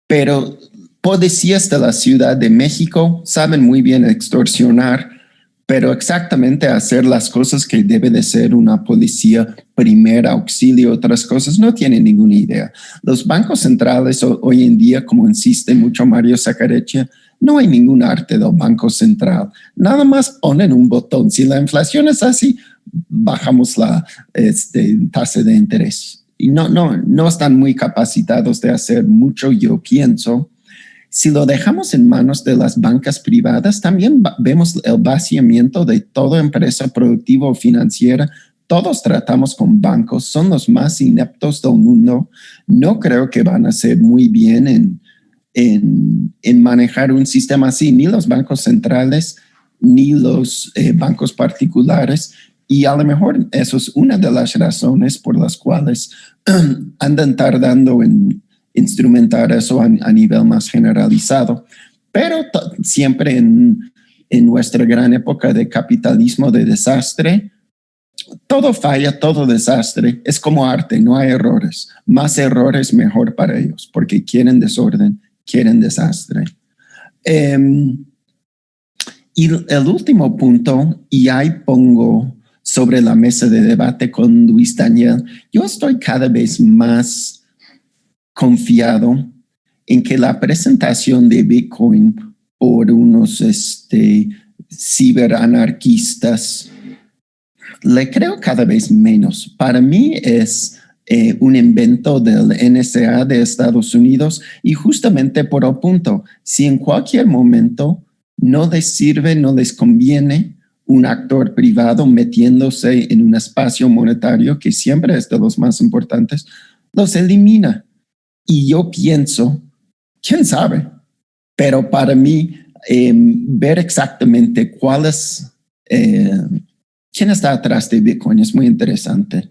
S3: pero policías de la Ciudad de México saben muy bien extorsionar, pero exactamente hacer las cosas que debe de ser una policía, primer auxilio, otras cosas, no tienen ninguna idea. Los bancos centrales hoy en día, como insiste mucho Mario Saccareccia, no hay ningún arte del banco central. Nada más ponen un botón. Si la inflación es así, bajamos la tasa de interés. Y no están muy capacitados de hacer mucho, yo pienso. Si lo dejamos en manos de las bancas privadas, también vemos el vaciamiento de toda empresa productiva o financiera. Todos tratamos con bancos, son los más ineptos del mundo. No creo que van a hacer muy bien en manejar un sistema así, ni los bancos centrales, ni los bancos particulares. Y a lo mejor eso es una de las razones por las cuales andan tardando en instrumentar eso a nivel más generalizado, pero siempre en nuestra gran época de capitalismo de desastre, todo falla, todo desastre, es como arte, no hay errores, más errores mejor para ellos, porque quieren desorden, quieren desastre. Y el último punto, y ahí pongo sobre la mesa de debate con Luis Daniel, yo estoy cada vez más confiado en que la presentación de Bitcoin por unos ciberanarquistas le creo cada vez menos. Para mí es un invento del NSA de Estados Unidos y justamente por el punto, si en cualquier momento no les sirve, no les conviene un actor privado metiéndose en un espacio monetario que siempre es de los más importantes, los elimina. Y yo pienso, quién sabe, pero para mí ver exactamente quién está atrás de Bitcoin es muy interesante.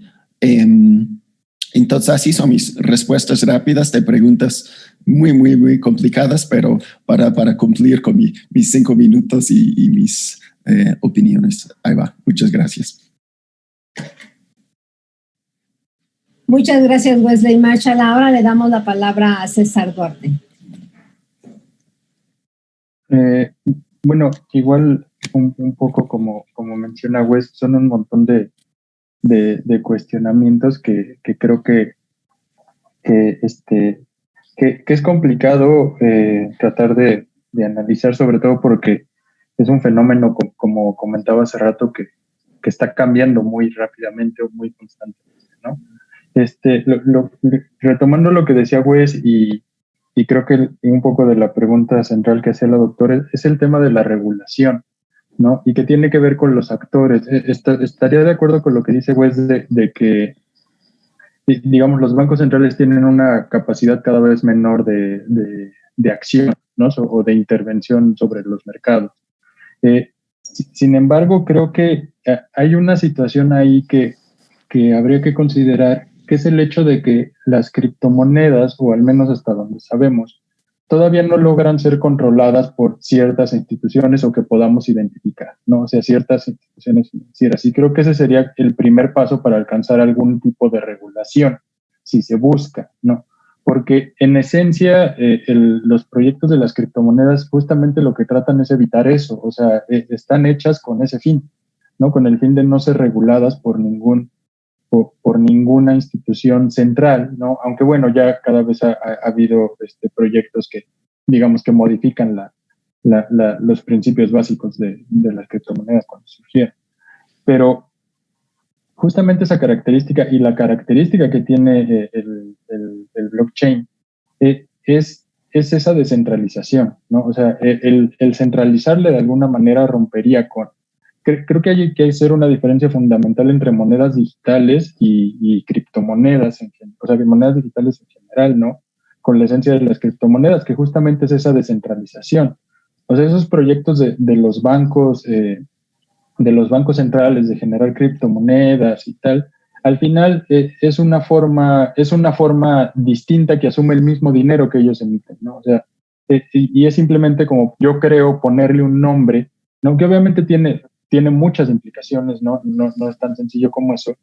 S3: Entonces así son mis respuestas rápidas de preguntas muy, muy, muy complicadas, pero para cumplir con mis 5 minutos y mis opiniones. Ahí va. Muchas gracias.
S2: Muchas gracias, Wesley Marshall. Ahora le damos la palabra a César Duarte.
S4: Bueno, igual un poco como menciona Wes, son un montón de cuestionamientos que creo que es complicado tratar de analizar, sobre todo porque es un fenómeno, como comentaba hace rato, que está cambiando muy rápidamente o muy constantemente, ¿no? Retomando lo que decía Wes, y creo que un poco de la pregunta central que hacía la doctora es el tema de la regulación, ¿no? Y que tiene que ver con los actores. Estaría de acuerdo con lo que dice Wes de que, digamos, los bancos centrales tienen una capacidad cada vez menor de acción, ¿no? O de intervención sobre los mercados. Sin embargo, creo que hay una situación ahí que habría que considerar, que es el hecho de que las criptomonedas, o al menos hasta donde sabemos, todavía no logran ser controladas por ciertas instituciones o que podamos identificar, ¿no? O sea, ciertas instituciones financieras. Y creo que ese sería el primer paso para alcanzar algún tipo de regulación, si se busca, ¿no? Porque en esencia los proyectos de las criptomonedas justamente lo que tratan es evitar eso, o sea, están hechas con ese fin, ¿no? Con el fin de no ser reguladas por ninguna institución central, ¿no? Aunque bueno, ya cada vez ha habido proyectos que, digamos, que modifican los principios básicos de las criptomonedas cuando surgieron. Pero justamente esa característica y la característica que tiene el blockchain es esa descentralización, ¿no? O sea, el centralizarle de alguna manera rompería con... Creo que hay que hacer una diferencia fundamental entre monedas digitales y criptomonedas, o sea, monedas digitales en general, ¿no? Con la esencia de las criptomonedas, que justamente es esa descentralización. O sea, esos proyectos de los bancos centrales de generar criptomonedas y tal, al final es una forma distinta que asume el mismo dinero que ellos emiten, ¿no? O sea, y es simplemente como, yo creo, ponerle un nombre, ¿no? Que obviamente tiene muchas implicaciones, ¿no? No es tan sencillo como eso,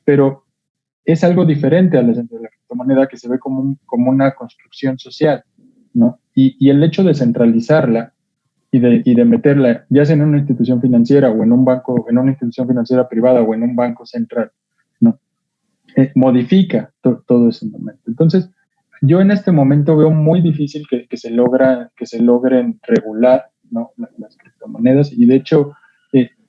S4: pero es algo diferente a la esencia de la criptomoneda, que se ve como una construcción social, ¿no? Y el hecho de centralizarla y de meterla, ya sea en una institución financiera o en un banco, en una institución financiera privada o en un banco central, ¿no? Modifica todo ese momento. Entonces, yo en este momento veo muy difícil que se logren regular, ¿no? las criptomonedas, y de hecho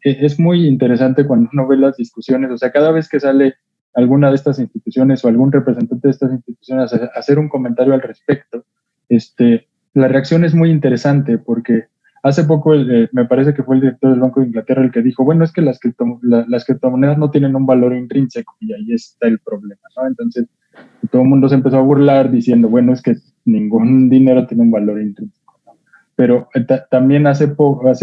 S4: es muy interesante cuando uno ve las discusiones, o sea, cada vez que sale alguna de estas instituciones o algún representante de estas instituciones a hacer un comentario al respecto, la reacción es muy interesante, porque hace poco me parece que fue el director del Banco de Inglaterra el que dijo, bueno, es que las criptomonedas no tienen un valor intrínseco, y ahí está el problema, ¿no? Entonces, todo el mundo se empezó a burlar diciendo, bueno, es que ningún dinero tiene un valor intrínseco, ¿no? Pero también hace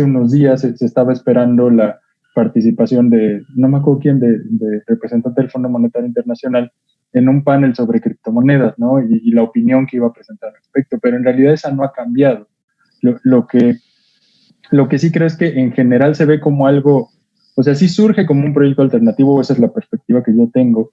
S4: unos días se estaba esperando la participación no me acuerdo quién, de representante del Fondo Monetario Internacional en un panel sobre criptomonedas, ¿no? Y la opinión que iba a presentar al respecto, pero en realidad esa no ha cambiado. Lo que sí creo es que en general se ve como algo, o sea, sí surge como un proyecto alternativo, esa es la perspectiva que yo tengo,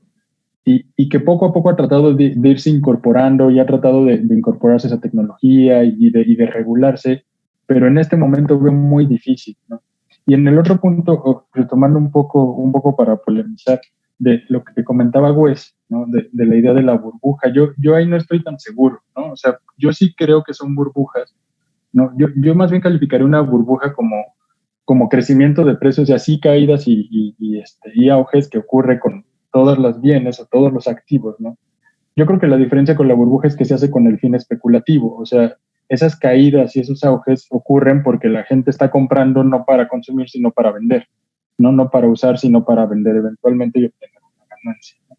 S4: y que poco a poco ha tratado de irse incorporando y ha tratado de incorporarse esa tecnología y de regularse, pero en este momento veo muy difícil, ¿no? Y en el otro punto, retomando un poco para polemizar de lo que comentaba Wes, ¿no? De la idea de la burbuja, yo ahí no estoy tan seguro, ¿no? O sea, yo sí creo que son burbujas, ¿no? Yo más bien calificaré una burbuja como crecimiento de precios y así caídas y auges que ocurre con todos los bienes o todos los activos, ¿no? Yo creo que la diferencia con la burbuja es que se hace con el fin especulativo, o sea, esas caídas y esos auges ocurren porque la gente está comprando no para consumir, sino para vender, no para usar, sino para vender eventualmente y obtener una ganancia, ¿no?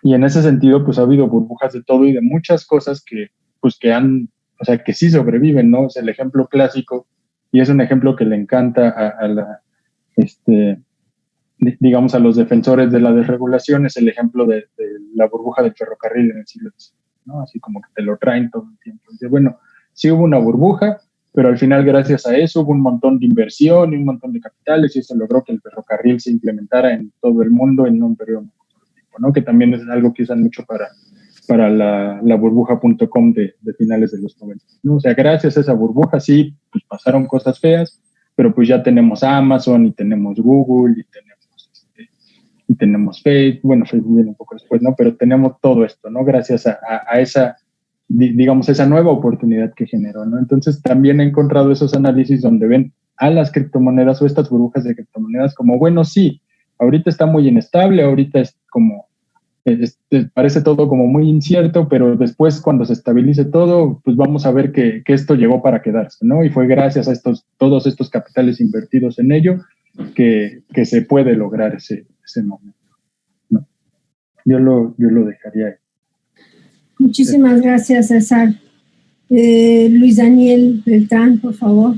S4: Y en ese sentido, pues ha habido burbujas de todo y de muchas cosas que o sea, que sí sobreviven, ¿no? Es el ejemplo clásico, y es un ejemplo que le encanta digamos, a los defensores de la desregulación, es el ejemplo de la burbuja del ferrocarril en el siglo XIX, ¿no? Así como que te lo traen todo el tiempo. Dice, bueno, sí hubo una burbuja, pero al final, gracias a eso, hubo un montón de inversión y un montón de capitales, y eso logró que el ferrocarril se implementara en todo el mundo en un periodo muy corto de tiempo, ¿no? Que también es algo que usan mucho para para la burbuja.com de finales de los 90, ¿no? O sea, gracias a esa burbuja sí, pues pasaron cosas feas, pero pues ya tenemos Amazon y tenemos Google y tenemos Facebook, bueno, Facebook viene un poco después, ¿no? Pero tenemos todo esto, ¿no? Gracias a esa, digamos, esa nueva oportunidad que generó, ¿no? Entonces también he encontrado esos análisis donde ven a las criptomonedas o estas burbujas de criptomonedas como, bueno, sí, ahorita está muy inestable, ahorita es como, parece todo como muy incierto, pero después cuando se estabilice todo, pues vamos a ver que esto llegó para quedarse, ¿no? Y fue gracias a todos estos capitales invertidos en ello que se puede lograr ese momento, ¿no? Yo lo dejaría ahí.
S2: Muchísimas gracias, César. Luis Daniel Beltrán, por favor.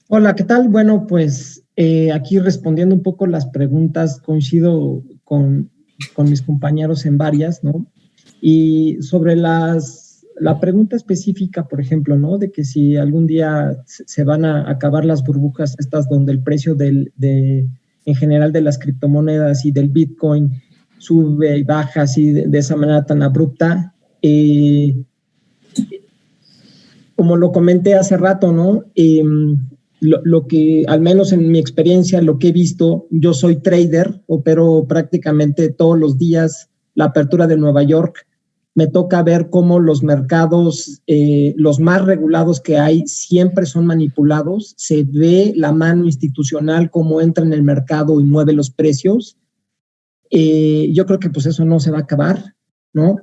S5: Hola, ¿qué tal? Bueno, pues aquí respondiendo un poco las preguntas, coincido con mis compañeros en varias, ¿no? Y sobre la pregunta específica, por ejemplo, ¿no? De que si algún día se van a acabar las burbujas estas donde el precio en general de las criptomonedas y del Bitcoin sube y baja así de esa manera tan abrupta, como lo comenté hace rato, ¿no? Lo que, al menos en mi experiencia, lo que he visto, yo soy trader, opero prácticamente todos los días la apertura de Nueva York. Me toca ver cómo los mercados, los más regulados que hay, siempre son manipulados. Se ve la mano institucional cómo entra en el mercado y mueve los precios. Yo creo que pues eso no se va a acabar, ¿no?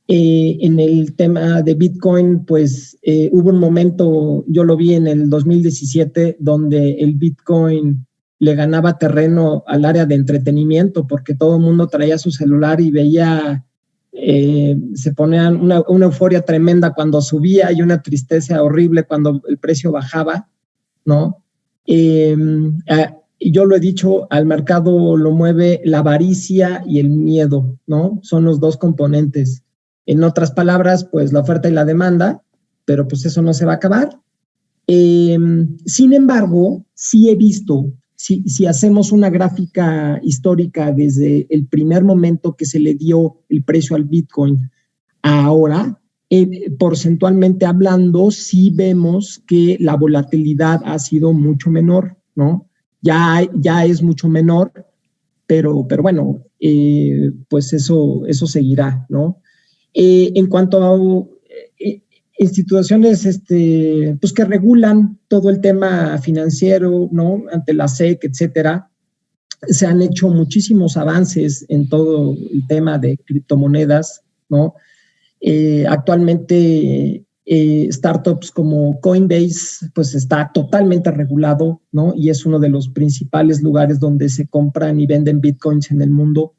S5: En el tema de Bitcoin, pues hubo un momento, yo lo vi en el 2017, donde el Bitcoin le ganaba terreno al área de entretenimiento, porque todo el mundo traía su celular y veía, se ponían una euforia tremenda cuando subía y una tristeza horrible cuando el precio bajaba, ¿no? Yo lo he dicho, al mercado lo mueve la avaricia y el miedo, ¿no? Son los dos componentes. En otras palabras, pues la oferta y la demanda, pero pues eso no se va a acabar. Sin embargo, sí he visto, si hacemos una gráfica histórica desde el primer momento que se le dio el precio al Bitcoin a ahora, porcentualmente hablando, sí vemos que la volatilidad ha sido mucho menor, ¿no? Ya es mucho menor, pero bueno, pues eso seguirá, ¿no? En cuanto a instituciones pues que regulan todo el tema financiero, ¿no? Ante la SEC, etcétera, se han hecho muchísimos avances en todo el tema de criptomonedas, ¿no? Actualmente startups como Coinbase pues está totalmente regulado, ¿no? Y es uno de los principales lugares donde se compran y venden bitcoins en el mundo.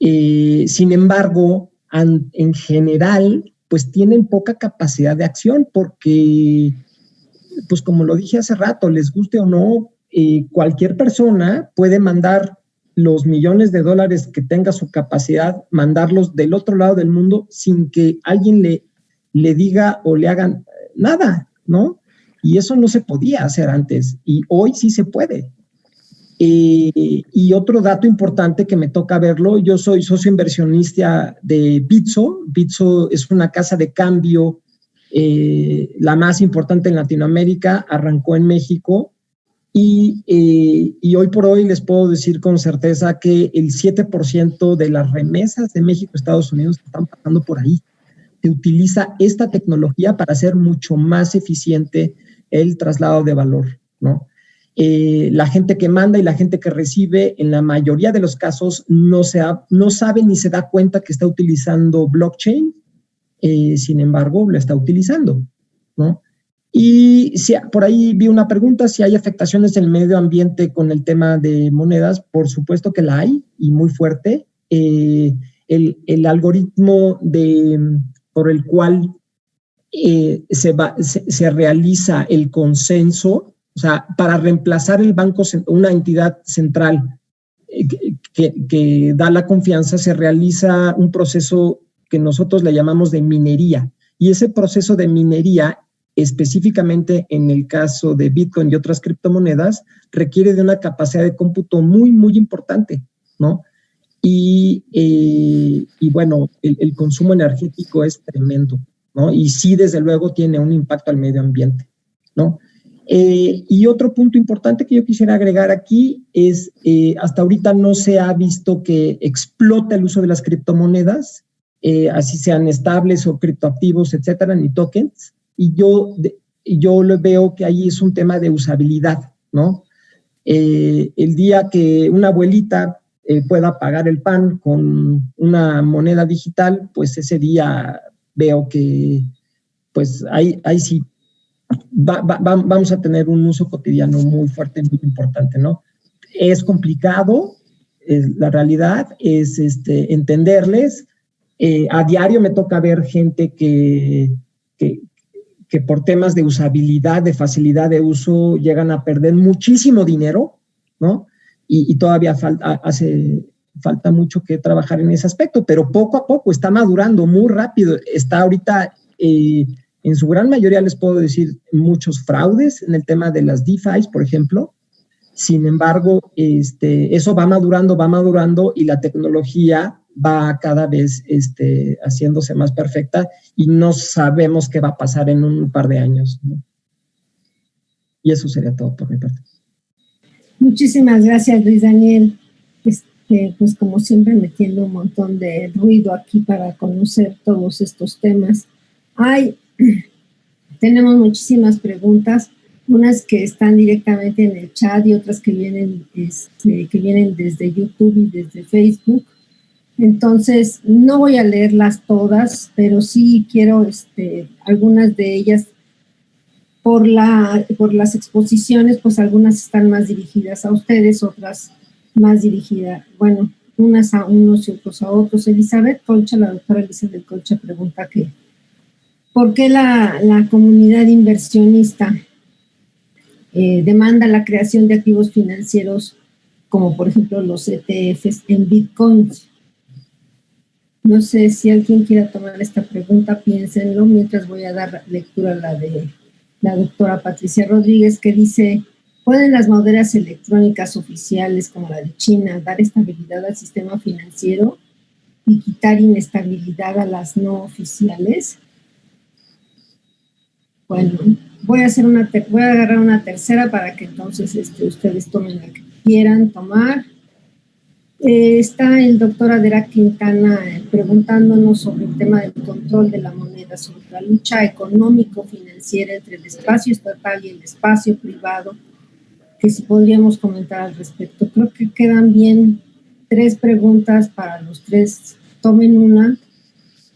S5: Sin embargo, en general, pues tienen poca capacidad de acción porque, pues como lo dije hace rato, les guste o no, cualquier persona puede mandar los millones de dólares que tenga su capacidad, mandarlos del otro lado del mundo sin que alguien le diga o le hagan nada, ¿no? Y eso no se podía hacer antes y hoy sí se puede. Y otro dato importante que me toca verlo, yo soy socio inversionista de Bitso. Bitso es una casa de cambio, la más importante en Latinoamérica, arrancó en México y hoy por hoy les puedo decir con certeza que el 7% de las remesas de México a Estados Unidos están pasando por ahí. Se utiliza esta tecnología para hacer mucho más eficiente el traslado de valor, ¿no? La gente que manda y la gente que recibe, en la mayoría de los casos, no sabe ni se da cuenta que está utilizando blockchain, sin embargo, lo está utilizando, ¿no? Y por ahí vi una pregunta, si hay afectaciones en el medio ambiente con el tema de monedas. Por supuesto que la hay, y muy fuerte. El algoritmo por el cual se realiza el consenso, o sea, para reemplazar el banco, una entidad central que da la confianza, se realiza un proceso que nosotros le llamamos de minería. Y ese proceso de minería, específicamente en el caso de Bitcoin y otras criptomonedas, requiere de una capacidad de cómputo muy, muy importante, ¿no? y bueno, el consumo energético es tremendo, ¿no? Y sí, desde luego, tiene un impacto al medio ambiente, ¿no? Y otro punto importante que yo quisiera agregar aquí es, hasta ahorita no se ha visto que explote el uso de las criptomonedas, así sean estables o criptoactivos, etcétera, ni tokens, y yo lo veo que ahí es un tema de usabilidad, ¿no? El día que una abuelita pueda pagar el pan con una moneda digital, pues ese día veo que pues ahí sí vamos a tener un uso cotidiano muy fuerte, muy importante, ¿no? Es complicado, la realidad es entenderles. A diario me toca ver gente que por temas de usabilidad, de facilidad de uso, llegan a perder muchísimo dinero, ¿no? Y todavía hace falta mucho que trabajar en ese aspecto, pero poco a poco está madurando muy rápido. Está ahorita, en su gran mayoría, les puedo decir, muchos fraudes en el tema de las DeFi, por ejemplo. Sin embargo, eso va madurando y la tecnología va cada vez haciéndose más perfecta y no sabemos qué va a pasar en un par de años, ¿no? Y eso sería todo por mi parte.
S2: Muchísimas gracias, Luis Daniel. Pues como siempre, metiendo un montón de ruido aquí para conocer todos estos temas. Tenemos muchísimas preguntas, unas que están directamente en el chat y otras que vienen desde YouTube y desde Facebook. Entonces, no voy a leerlas todas, pero sí quiero algunas de ellas, por las exposiciones, pues algunas están más dirigidas a ustedes, otras más dirigidas, bueno, unas a unos y otros a otros. Elizabeth Concha, la doctora Elizabeth Concha pregunta que ¿por qué la comunidad inversionista demanda la creación de activos financieros como por ejemplo los ETFs en Bitcoins? No sé si alguien quiera tomar esta pregunta, piénsenlo, mientras voy a dar lectura a la de la doctora Patricia Rodríguez, que dice: ¿pueden las monedas electrónicas oficiales como la de China dar estabilidad al sistema financiero y quitar inestabilidad a las no oficiales? Bueno, voy a agarrar una tercera para que entonces ustedes tomen la que quieran tomar. Está el doctor Adera Quintana preguntándonos sobre el tema del control de la moneda, sobre la lucha económico-financiera entre el espacio estatal y el espacio privado, que si podríamos comentar al respecto. Creo que quedan bien 3 preguntas para los 3. Tomen una.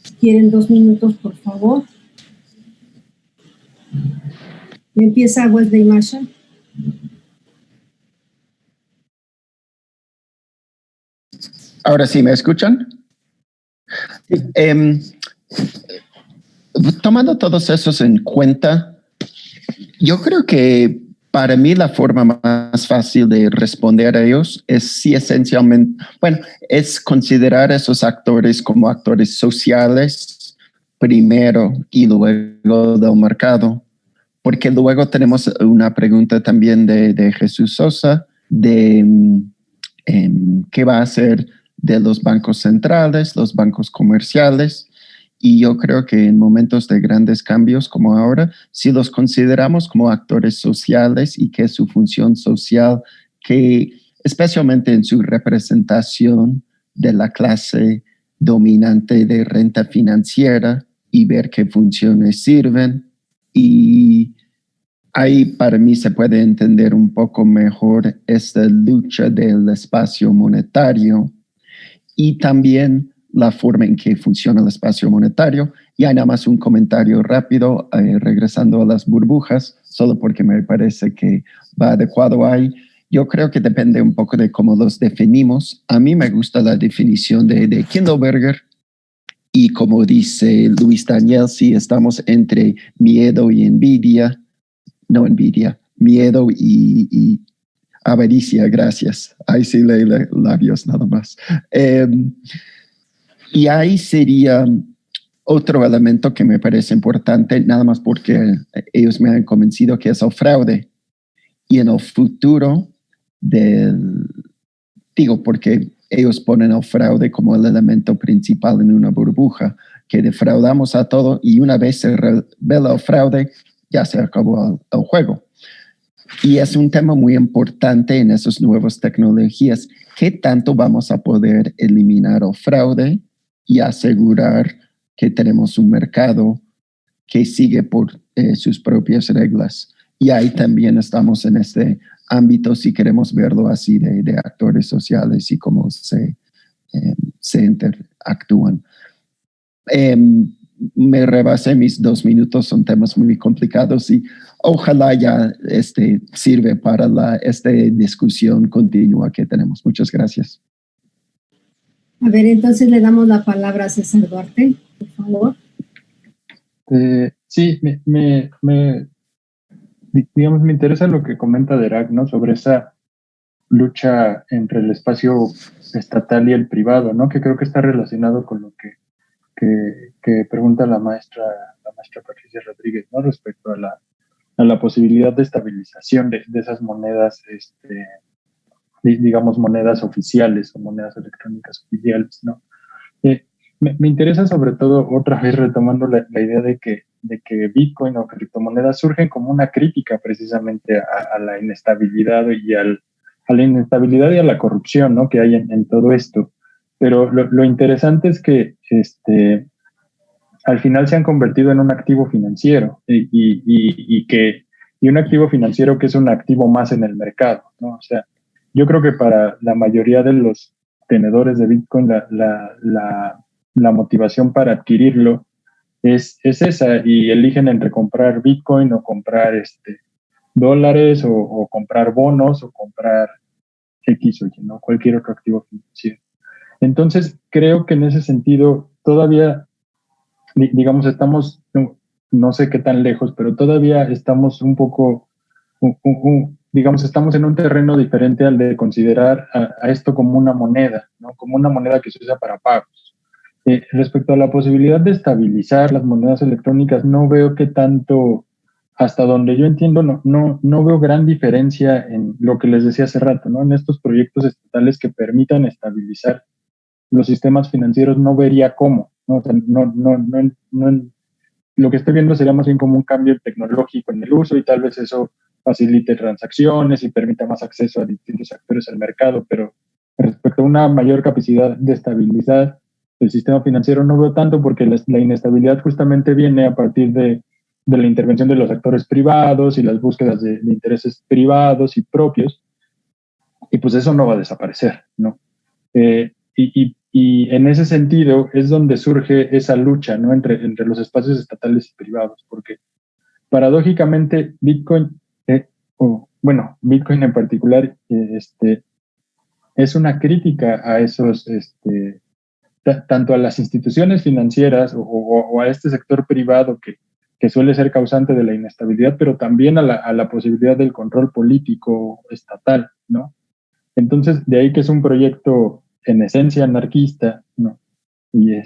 S2: Si quieren 2 minutos, por favor. Empieza Wesley Marshall.
S3: Ahora sí, ¿me escuchan? Tomando todos esos en cuenta, yo creo que para mí la forma más fácil de responder a ellos es si esencialmente, es considerar a esos actores como actores sociales primero y luego del mercado. Porque luego tenemos una pregunta también de Jesús Sosa de qué va a hacer de los bancos centrales, los bancos comerciales. Y yo creo que en momentos de grandes cambios como ahora, si los consideramos como actores sociales y que su función social, que especialmente en su representación de la clase dominante de renta financiera y ver qué funciones sirven, y ahí para mí se puede entender un poco mejor esta lucha del espacio monetario y también la forma en que funciona el espacio monetario. Y hay nada más un comentario rápido, regresando a las burbujas, solo porque me parece que va adecuado ahí. Yo creo que depende un poco de cómo los definimos. A mí me gusta la definición de Kindleberger, y como dice Luis Daniel, sí estamos entre miedo y envidia, miedo y avaricia, gracias. Ahí sí leí labios nada más. Y ahí sería otro elemento que me parece importante, nada más porque ellos me han convencido, que es el fraude. Y en el futuro porque ellos ponen el fraude como el elemento principal en una burbuja, que defraudamos a todo y una vez se revela el fraude, ya se acabó el juego. Y es un tema muy importante en esas nuevas tecnologías. ¿Qué tanto vamos a poder eliminar el fraude y asegurar que tenemos un mercado que sigue por sus propias reglas? Y ahí también estamos en este ámbito, si queremos verlo así, de actores sociales y cómo se interactúan. Me rebasé mis 2 minutos, son temas muy complicados y ojalá ya sirve para esta discusión continua que tenemos. Muchas gracias.
S2: A ver, entonces le damos la palabra a César Duarte, por favor.
S4: Sí, digamos, me interesa lo que comenta Derek, ¿no? Sobre esa lucha entre el espacio estatal y el privado, ¿no? Que creo que está relacionado con lo que pregunta la maestra Patricia Rodríguez, ¿no? Respecto a la posibilidad de estabilización de esas monedas, digamos, monedas oficiales o monedas electrónicas oficiales, ¿no? Me interesa sobre todo, otra vez retomando la idea de que Bitcoin o criptomonedas surgen como una crítica precisamente a la inestabilidad y a la inestabilidad y a la corrupción, ¿no? Que hay en todo esto. Pero lo interesante es que al final se han convertido en un activo financiero y un activo financiero que es un activo más en el mercado, ¿no? O sea, yo creo que para la mayoría de los tenedores de Bitcoin la motivación para adquirirlo es esa, y eligen entre comprar Bitcoin o comprar dólares o comprar bonos o comprar X o Y, ¿no? Cualquier otro activo financiero. Entonces, creo que en ese sentido todavía, digamos, estamos, no sé qué tan lejos, pero todavía estamos un poco, digamos, estamos en un terreno diferente al de considerar a esto como una moneda, ¿no? Como una moneda que se usa para pagos. Respecto a la posibilidad de estabilizar las monedas electrónicas, no veo qué tanto, hasta donde yo entiendo, no veo gran diferencia en lo que les decía hace rato, ¿no? En estos proyectos estatales que permitan estabilizar los sistemas financieros, no vería cómo, ¿no? O sea, lo que estoy viendo sería más bien como un cambio tecnológico en el uso y tal vez eso facilite transacciones y permita más acceso a distintos actores al mercado, pero respecto a una mayor capacidad de estabilizar el sistema financiero no veo tanto, porque la inestabilidad justamente viene a partir de la intervención de los actores privados y las búsquedas de intereses privados y propios, y pues eso no va a desaparecer, ¿no? Y en ese sentido es donde surge esa lucha, ¿no? entre los espacios estatales y privados, porque paradójicamente Bitcoin, Bitcoin en particular, es una crítica a esos, tanto a las instituciones financieras o a este sector privado que suele ser causante de la inestabilidad, pero también a la posibilidad del control político estatal, ¿no? Entonces, de ahí que es un proyecto en esencia anarquista, ¿no? Y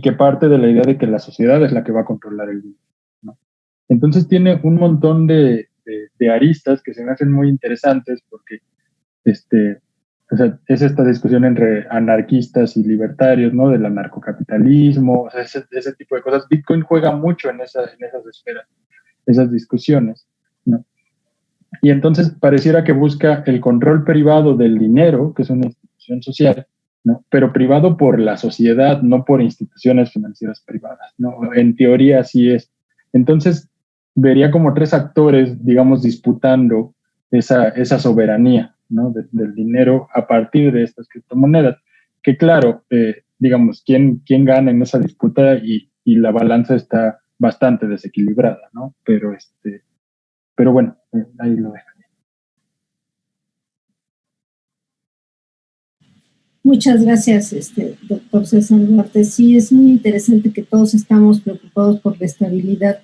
S4: que parte de la idea de que la sociedad es la que va a controlar el mundo, ¿no? Entonces tiene un montón de aristas que se me hacen muy interesantes, porque o sea, es esta discusión entre anarquistas y libertarios, ¿no? Del anarcocapitalismo, o sea, ese tipo de cosas. Bitcoin juega mucho en esas esferas, esas discusiones, ¿no? Y entonces pareciera que busca el control privado del dinero, que es una institución social, ¿no? Pero privado por la sociedad, no por instituciones financieras privadas, ¿no? En teoría así es. Entonces vería como 3 actores, digamos, disputando esa soberanía, ¿no? Del dinero a partir de estas criptomonedas. Que claro, digamos, ¿quién gana en esa disputa? Y la balanza está bastante desequilibrada, ¿no? Pero bueno, ahí lo dejo.
S2: Muchas gracias, doctor César Duarte. Sí, es muy interesante que todos estamos preocupados por la estabilidad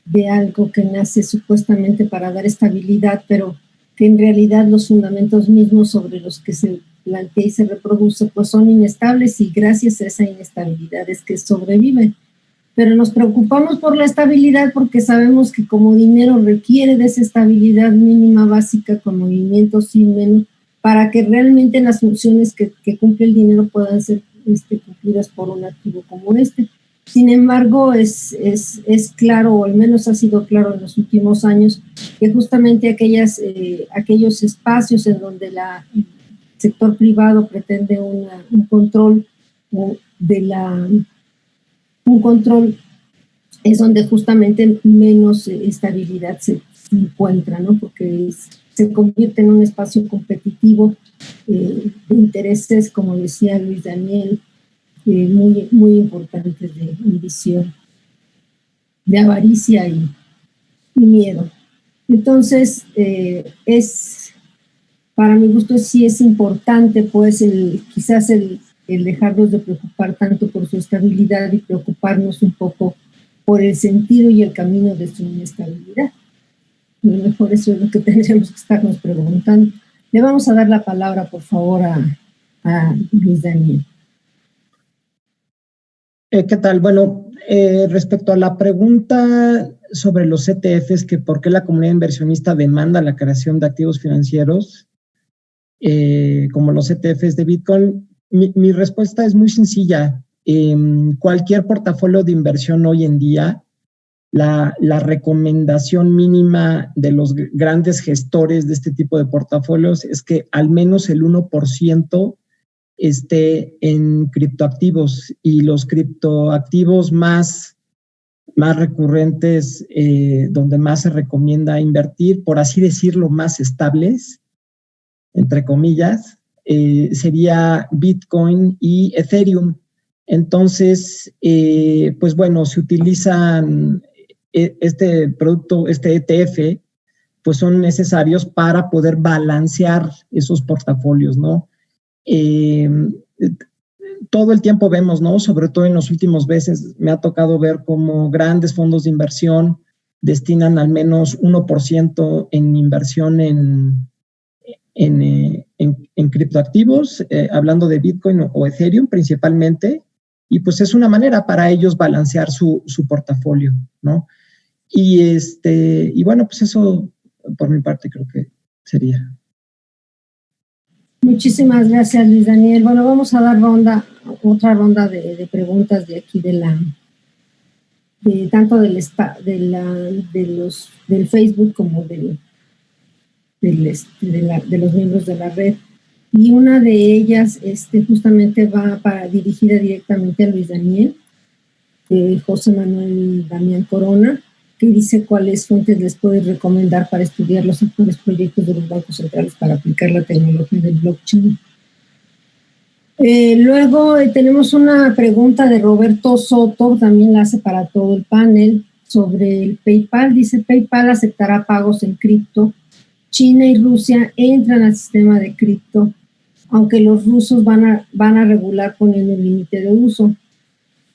S2: de algo que nace supuestamente para dar estabilidad, pero que en realidad los fundamentos mismos sobre los que se plantea y se reproduce pues son inestables, y gracias a esa inestabilidad es que sobreviven. Pero nos preocupamos por la estabilidad porque sabemos que como dinero requiere de esa estabilidad mínima básica con movimientos sin menos, para que realmente las funciones que cumple el dinero puedan ser cumplidas por un activo como este. Sin embargo, es claro, o al menos ha sido claro en los últimos años, que justamente aquellos espacios en donde el sector privado pretende un control es donde justamente menos estabilidad se encuentra, ¿no? Porque se convierte en un espacio competitivo de intereses, como decía Luis Daniel, muy, muy importantes de ambición, de avaricia y miedo. Entonces, para mi gusto sí es importante, pues, quizás el dejarnos de preocupar tanto por su estabilidad y preocuparnos un poco por el sentido y el camino de su inestabilidad. A lo mejor eso es lo que tendríamos que estarnos preguntando. Le vamos a dar la palabra, por favor, a Luis Daniel.
S5: ¿Qué tal? Bueno, respecto a la pregunta sobre los ETFs, que por qué la comunidad inversionista demanda la creación de activos financieros, como los ETFs de Bitcoin, mi respuesta es muy sencilla. Cualquier portafolio de inversión hoy en día, la recomendación mínima de los grandes gestores de este tipo de portafolios es que al menos el 1% esté en criptoactivos, y los criptoactivos más recurrentes, donde más se recomienda invertir, por así decirlo, más estables, entre comillas, sería Bitcoin y Ethereum. Entonces, pues bueno, se utilizan este producto, este ETF, pues son necesarios para poder balancear esos portafolios, ¿no? Todo el tiempo vemos, ¿no? Sobre todo en los últimos meses, me ha tocado ver cómo grandes fondos de inversión destinan al menos 1% en inversión en criptoactivos, hablando de Bitcoin o Ethereum principalmente, y pues es una manera para ellos balancear su portafolio, ¿no? Y bueno, pues eso por mi parte creo que sería.
S2: Muchísimas gracias, Luis Daniel. Bueno, vamos a dar otra ronda de preguntas de aquí tanto del Facebook como de los miembros de la red. Y una de ellas justamente va dirigida directamente a Luis Daniel, José Manuel Damián Corona, que dice cuáles fuentes les puede recomendar para estudiar los actuales proyectos de los bancos centrales para aplicar la tecnología del blockchain. Luego tenemos una pregunta de Roberto Soto, también la hace para todo el panel, sobre el PayPal. Dice: PayPal aceptará pagos en cripto. China y Rusia entran al sistema de cripto, aunque los rusos van a regular poniendo un límite de uso.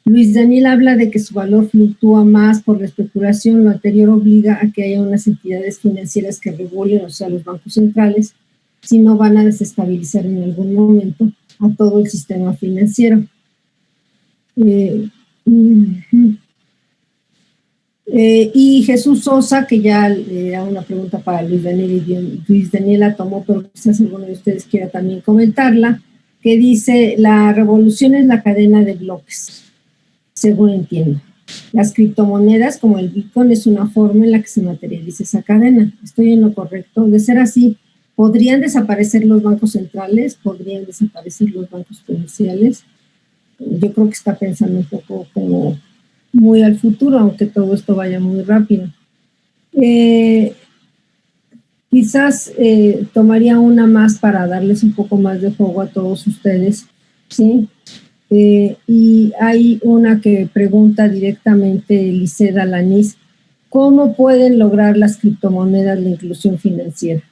S2: Luis Daniel habla de que su valor fluctúa más por la especulación. Lo anterior obliga a que haya unas entidades financieras que regulen, o sea, los bancos centrales, si no van a desestabilizar en algún momento a todo el sistema financiero. Y Jesús Sosa, que ya era una pregunta para Luis Daniel, y Luis Daniel la tomó, pero quizás alguno de ustedes quiera también comentarla, que dice: la revolución es la cadena de bloques, según entiendo. Las criptomonedas, como el Bitcoin, es una forma en la que se materializa esa cadena. ¿Estoy en lo correcto? De ser así, ¿podrían desaparecer los bancos centrales? ¿Podrían desaparecer los bancos comerciales? Yo creo que está pensando un poco como muy al futuro, aunque todo esto vaya muy rápido. Quizás tomaría una más para darles un poco más de juego a todos ustedes, ¿sí? Y hay una que pregunta directamente Liseda Lanís: ¿cómo pueden lograr las criptomonedas la inclusión financiera?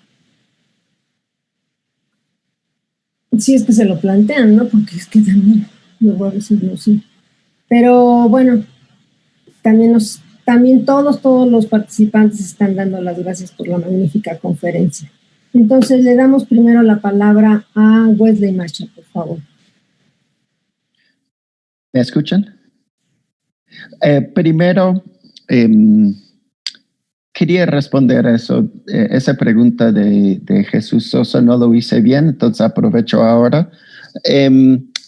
S2: Si es que se lo plantean, ¿no? Porque es que también, luego a veces no sé. Pero bueno, también todos los participantes están dando las gracias por la magnífica conferencia. Entonces le damos primero la palabra a Wesley Macha, por favor.
S3: ¿Me escuchan? Primero, quería responder a eso. Esa pregunta de Jesús Sosa no lo hice bien, entonces aprovecho ahora.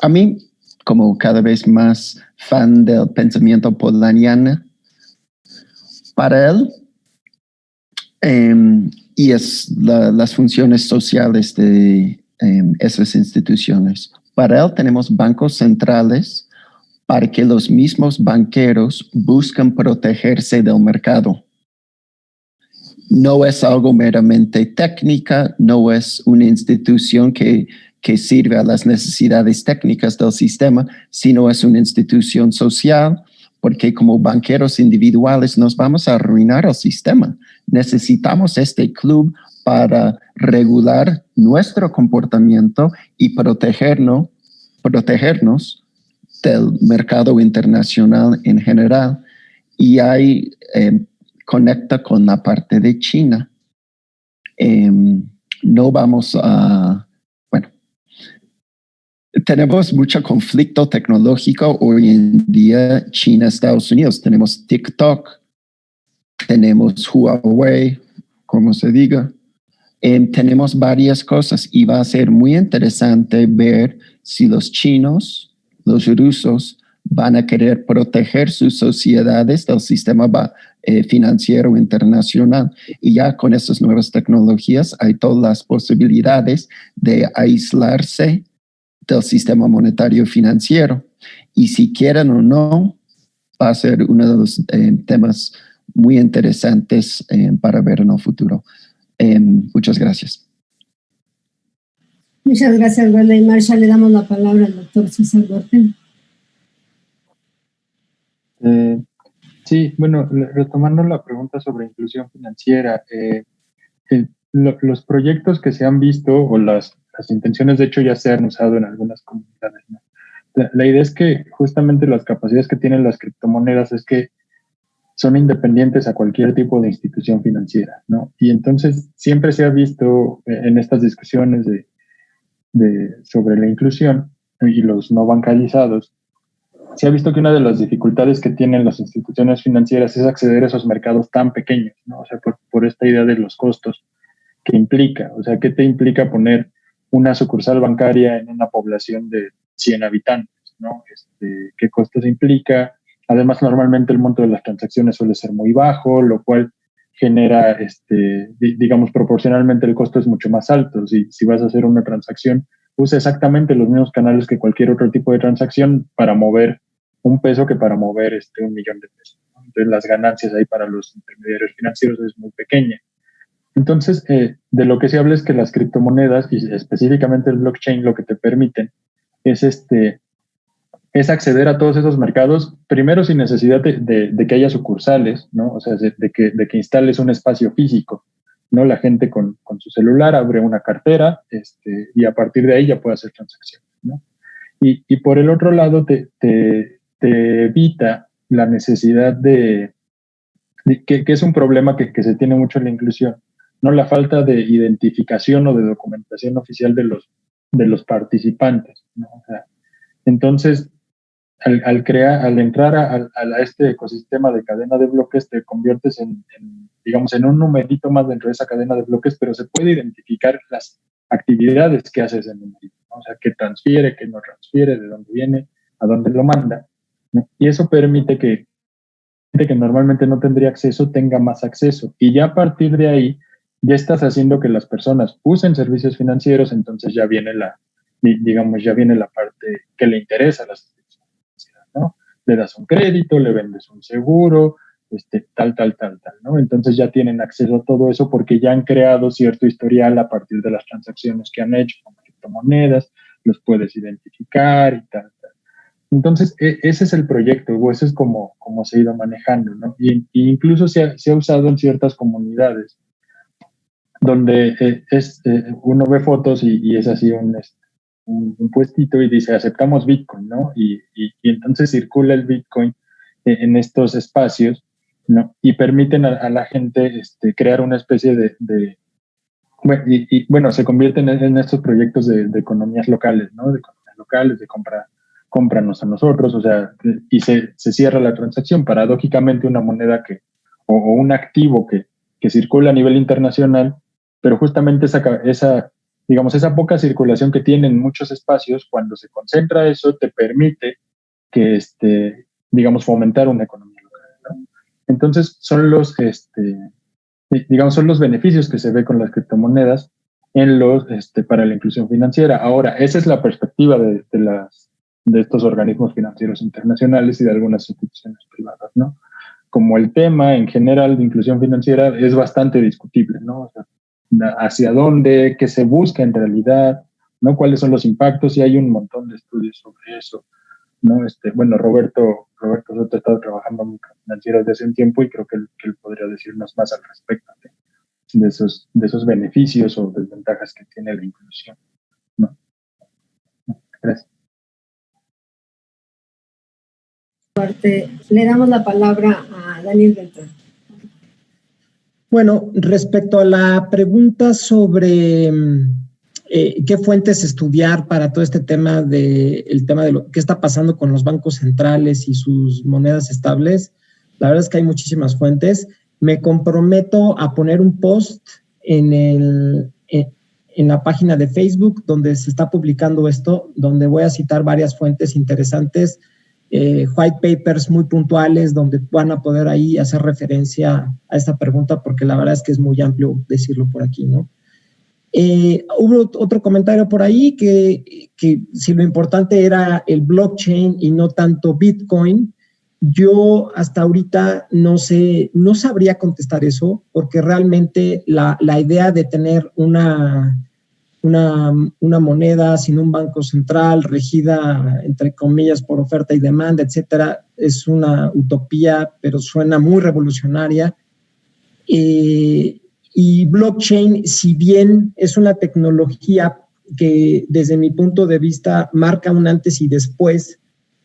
S3: A mí, como cada vez más fan del pensamiento polanyiano, para él, y es las funciones sociales de esas instituciones. Para él tenemos bancos centrales para que los mismos banqueros busquen protegerse del mercado. No es algo meramente técnica, no es una institución que sirve a las necesidades técnicas del sistema, sino es una institución social, porque como banqueros individuales nos vamos a arruinar el sistema. Necesitamos este club para regular nuestro comportamiento y protegernos del mercado internacional en general. Y ahí conecta con la parte de China. No vamos a... Tenemos mucho conflicto tecnológico hoy en día, China, Estados Unidos. Tenemos TikTok, tenemos Huawei, como se diga. Tenemos varias cosas y va a ser muy interesante ver si los chinos, los rusos, van a querer proteger sus sociedades del sistema financiero internacional. Y ya con estas nuevas tecnologías hay todas las posibilidades de aislarse del sistema monetario financiero. Y si quieren o no, va a ser uno de los temas muy interesantes para ver en el futuro. Muchas gracias.
S2: Muchas gracias, Waldemar Marshall. Le damos la palabra al doctor César Duarte.
S4: Sí, bueno, retomando la pregunta sobre inclusión financiera, los proyectos que se han visto o las intenciones de hecho ya se han usado en algunas comunidades, ¿no? La idea es que justamente las capacidades que tienen las criptomonedas es que son independientes a cualquier tipo de institución financiera, ¿no? Y entonces siempre se ha visto en estas discusiones sobre la inclusión y los no bancarizados, se ha visto que una de las dificultades que tienen las instituciones financieras es acceder a esos mercados tan pequeños, ¿no? O sea, por esta idea de los costos que implica. O sea, ¿qué te implica poner una sucursal bancaria en una población de 100 habitantes, ¿no? ¿Qué costos implica? Además, normalmente el monto de las transacciones suele ser muy bajo, lo cual genera, digamos, proporcionalmente el costo es mucho más alto. Si vas a hacer una transacción, usa exactamente los mismos canales que cualquier otro tipo de transacción para mover un peso que para mover $1 millón de pesos, ¿no? Entonces, las ganancias ahí para los intermediarios financieros es muy pequeña. Entonces, de lo que se habla es que las criptomonedas, y específicamente el blockchain, lo que te permiten es acceder a todos esos mercados, primero sin necesidad de que haya sucursales, ¿no? O sea, de que instales un espacio físico, ¿no? La gente con su celular abre una cartera y a partir de ahí ya puede hacer transacciones, ¿no? Y por el otro lado, te evita la necesidad que es un problema que se tiene mucho en la inclusión, ¿no? La falta de identificación o de documentación oficial de los participantes, ¿no? O sea, entonces, al entrar a este ecosistema de cadena de bloques, te conviertes digamos, en un numerito más dentro de esa cadena de bloques, pero se puede identificar las actividades que hace ese numerito, ¿no? O sea, qué transfiere, qué no transfiere, de dónde viene, a dónde lo manda, ¿no? Y eso permite que gente que normalmente no tendría acceso tenga más acceso. Y ya a partir de ahí, ya estás haciendo que las personas usen servicios financieros, entonces ya viene ya viene la parte que le interesa a las instituciones financieras, ¿no? Le das un crédito, le vendes un seguro, tal, ¿no? Entonces ya tienen acceso a todo eso porque ya han creado cierto historial a partir de las transacciones que han hecho con criptomonedas, los puedes identificar y tal. Entonces, ese es el proyecto, o eso es como se ha ido manejando, ¿no? Y incluso se ha usado en ciertas comunidades, donde uno ve fotos y es así un puestito y dice, aceptamos Bitcoin, ¿no? Y entonces circula el Bitcoin en estos espacios, ¿no? Y permiten a la gente crear una especie bueno, se convierten en estos proyectos de economías locales, ¿no? De economías locales, de cómpranos a nosotros, o sea, y se cierra la transacción. Paradójicamente, una moneda o un activo que que circula a nivel internacional, pero justamente esa poca circulación que tiene en muchos espacios, cuando se concentra eso, te permite que, fomentar una economía local, ¿no? Entonces, son los beneficios que se ve con las criptomonedas para la inclusión financiera. Ahora, esa es la perspectiva de estos organismos financieros internacionales y de algunas instituciones privadas, ¿no? Como el tema en general de inclusión financiera es bastante discutible, ¿no? O sea, hacia dónde, qué se busca en realidad, ¿no? Cuáles son los impactos, y hay un montón de estudios sobre eso, ¿no? Roberto Soto ha estado trabajando en microfinanciero desde hace un tiempo y creo que él podría decirnos más al respecto de esos beneficios o desventajas que tiene la inclusión, ¿no? Gracias.
S2: Le damos la palabra a Daniel Beltrán.
S5: Bueno, respecto a la pregunta sobre qué fuentes estudiar para todo este tema de qué está pasando con los bancos centrales y sus monedas estables, la verdad es que hay muchísimas fuentes. Me comprometo a poner un post en la página de Facebook donde se está publicando esto, donde voy a citar varias fuentes interesantes, white papers muy puntuales donde van a poder ahí hacer referencia a esta pregunta, porque la verdad es que es muy amplio decirlo por aquí, ¿no? Hubo otro comentario por ahí que si lo importante era el blockchain y no tanto Bitcoin. Yo hasta ahorita no sabría contestar eso, porque realmente la idea de tener una moneda sin un banco central regida, entre comillas, por oferta y demanda, etcétera, es una utopía, pero suena muy revolucionaria. Y blockchain, si bien es una tecnología que desde mi punto de vista marca un antes y después,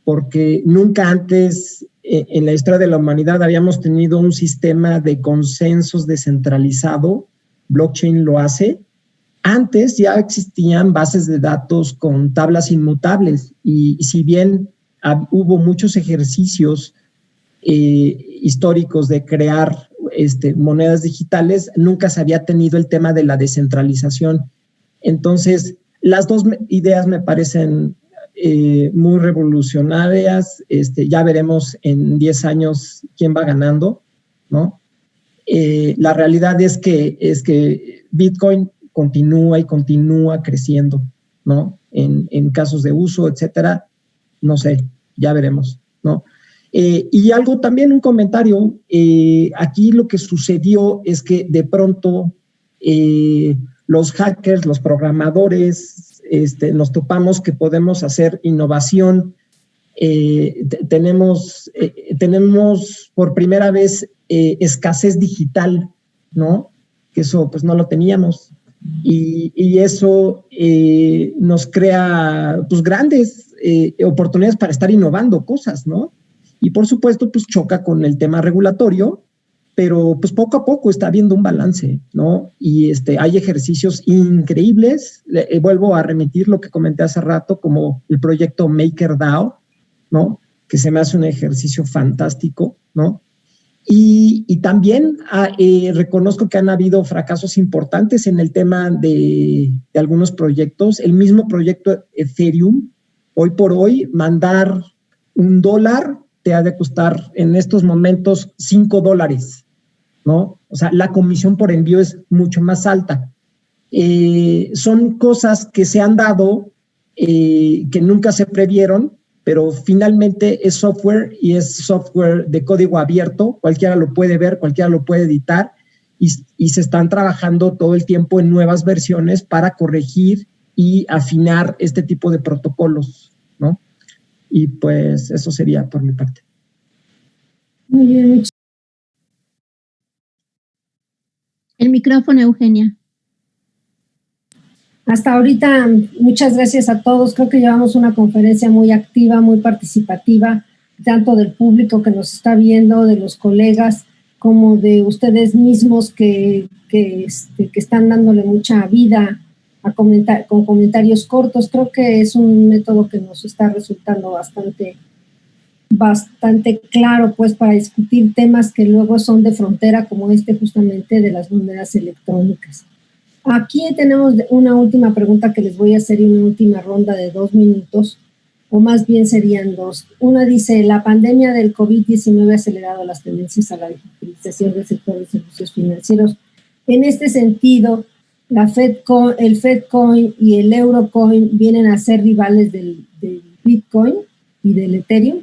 S5: porque nunca antes en la historia de la humanidad habíamos tenido un sistema de consensos descentralizado. Blockchain lo hace. Antes ya existían bases de datos con tablas inmutables, y si bien hubo muchos ejercicios históricos de crear monedas digitales, nunca se había tenido el tema de la descentralización. Entonces, las dos ideas me parecen muy revolucionarias. Ya veremos en 10 años quién va ganando, ¿no? La realidad es que Bitcoin continúa y continúa creciendo, ¿no? En casos de uso, etcétera, no sé, ya veremos, ¿no? Y algo también, un comentario, aquí lo que sucedió es que de pronto los hackers, los programadores, nos topamos que podemos hacer innovación. Tenemos por primera vez escasez digital, ¿no? Que eso pues no lo teníamos. Y eso nos crea pues grandes oportunidades para estar innovando cosas, ¿no? Y por supuesto pues choca con el tema regulatorio, pero pues poco a poco está habiendo un balance, ¿no? Y hay ejercicios increíbles. Vuelvo a remitir lo que comenté hace rato, como el proyecto MakerDAO, ¿no? Que se me hace un ejercicio fantástico, ¿no? Y también reconozco que han habido fracasos importantes en el tema de algunos proyectos. El mismo proyecto Ethereum, hoy por hoy, mandar $1 te ha de costar en estos momentos $5, ¿no? O sea, la comisión por envío es mucho más alta. Son cosas que se han dado, que nunca se previeron, pero finalmente es software, y es software de código abierto, cualquiera lo puede ver, cualquiera lo puede editar, y se están trabajando todo el tiempo en nuevas versiones para corregir y afinar este tipo de protocolos, ¿no? Y pues eso sería por mi parte.
S2: Muy bien.
S1: El micrófono, Eugenia.
S2: Hasta ahorita, muchas gracias a todos. Creo que llevamos una conferencia muy activa, muy participativa, tanto del público que nos está viendo, de los colegas, como de ustedes mismos que están dándole mucha vida con comentarios cortos. Creo que es un método que nos está resultando bastante bastante claro, pues, para discutir temas que luego son de frontera, como justamente de las monedas electrónicas. Aquí tenemos una última pregunta que les voy a hacer y una última ronda de 2 minutos, o más bien serían 2. Una dice, la pandemia del COVID-19 ha acelerado las tendencias a la digitalización del sector de servicios financieros. En este sentido, el FedCoin y el Eurocoin vienen a ser rivales del Bitcoin y del Ethereum,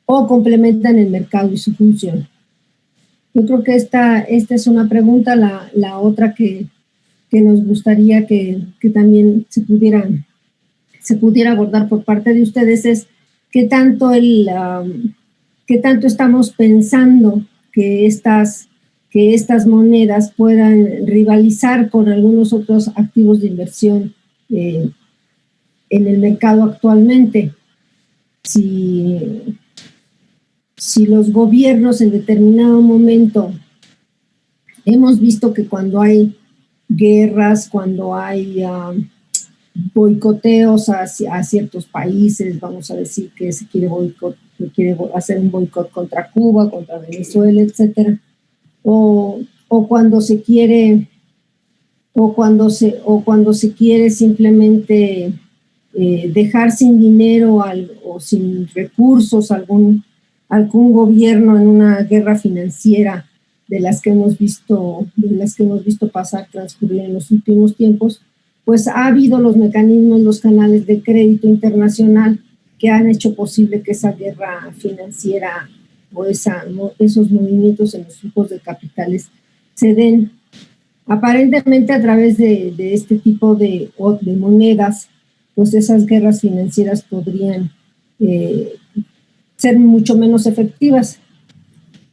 S2: o complementan el mercado y su función. Yo creo que esta es una pregunta. La otra que nos gustaría que también se pudiera abordar por parte de ustedes es qué tanto estamos pensando que estas monedas puedan rivalizar con algunos otros activos de inversión en el mercado actualmente. Si los gobiernos en determinado momento, hemos visto que cuando hay guerras, cuando hay boicoteos a ciertos países, vamos a decir que se quiere hacer un boicot contra Cuba, contra Venezuela, etcétera, o cuando se quiere simplemente dejar sin dinero o sin recursos algún gobierno en una guerra financiera de las que hemos visto transcurrir en los últimos tiempos, pues ha habido los mecanismos, los canales de crédito internacional que han hecho posible que esa guerra financiera o esos movimientos en los flujos de capitales se den. Aparentemente a través de este tipo de monedas, pues esas guerras financieras podrían ser mucho menos efectivas.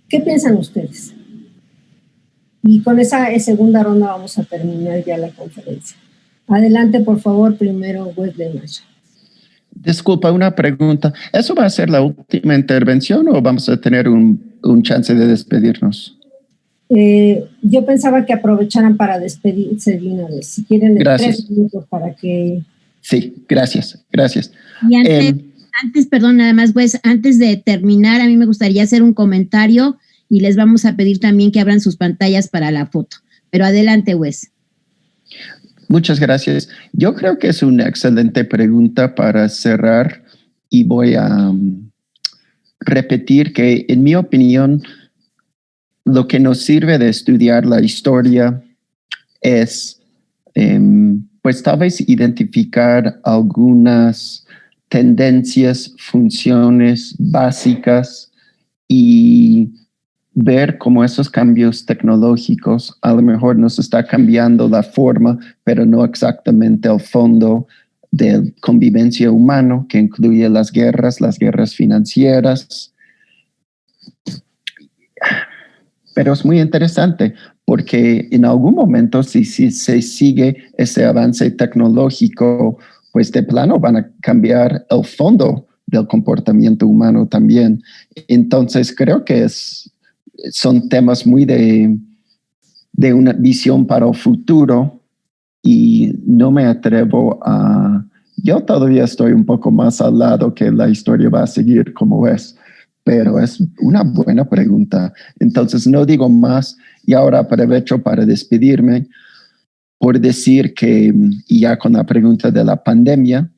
S2: ¿Qué piensan ustedes? Y con esa segunda ronda vamos a terminar ya la conferencia. Adelante, por favor, primero Wesley Masha.
S3: Disculpa, una pregunta. ¿Eso va a ser la última intervención o vamos a tener un chance de despedirnos?
S2: Yo pensaba que aprovecharan para despedirse de una vez. Si quieren,
S3: gracias.
S2: 3 minutos para que...
S3: Sí, gracias.
S1: Y antes, perdón, nada más, pues, antes de terminar, a mí me gustaría hacer un comentario y les vamos a pedir también que abran sus pantallas para la foto. Pero adelante, Wes.
S3: Muchas gracias. Yo creo que es una excelente pregunta para cerrar y voy a repetir que, en mi opinión, lo que nos sirve de estudiar la historia es, pues tal vez identificar algunas tendencias, funciones básicas y ver cómo esos cambios tecnológicos a lo mejor nos está cambiando la forma, pero no exactamente el fondo de convivencia humano, que incluye las guerras financieras. Pero es muy interesante porque en algún momento si se sigue ese avance tecnológico, pues de plano van a cambiar el fondo del comportamiento humano también. Entonces creo que son temas muy de una visión para el futuro y no me atrevo a... Yo todavía estoy un poco más al lado que la historia va a seguir como es, pero es una buena pregunta. Entonces no digo más y ahora aprovecho para despedirme por decir que, y ya con la pregunta de la pandemia,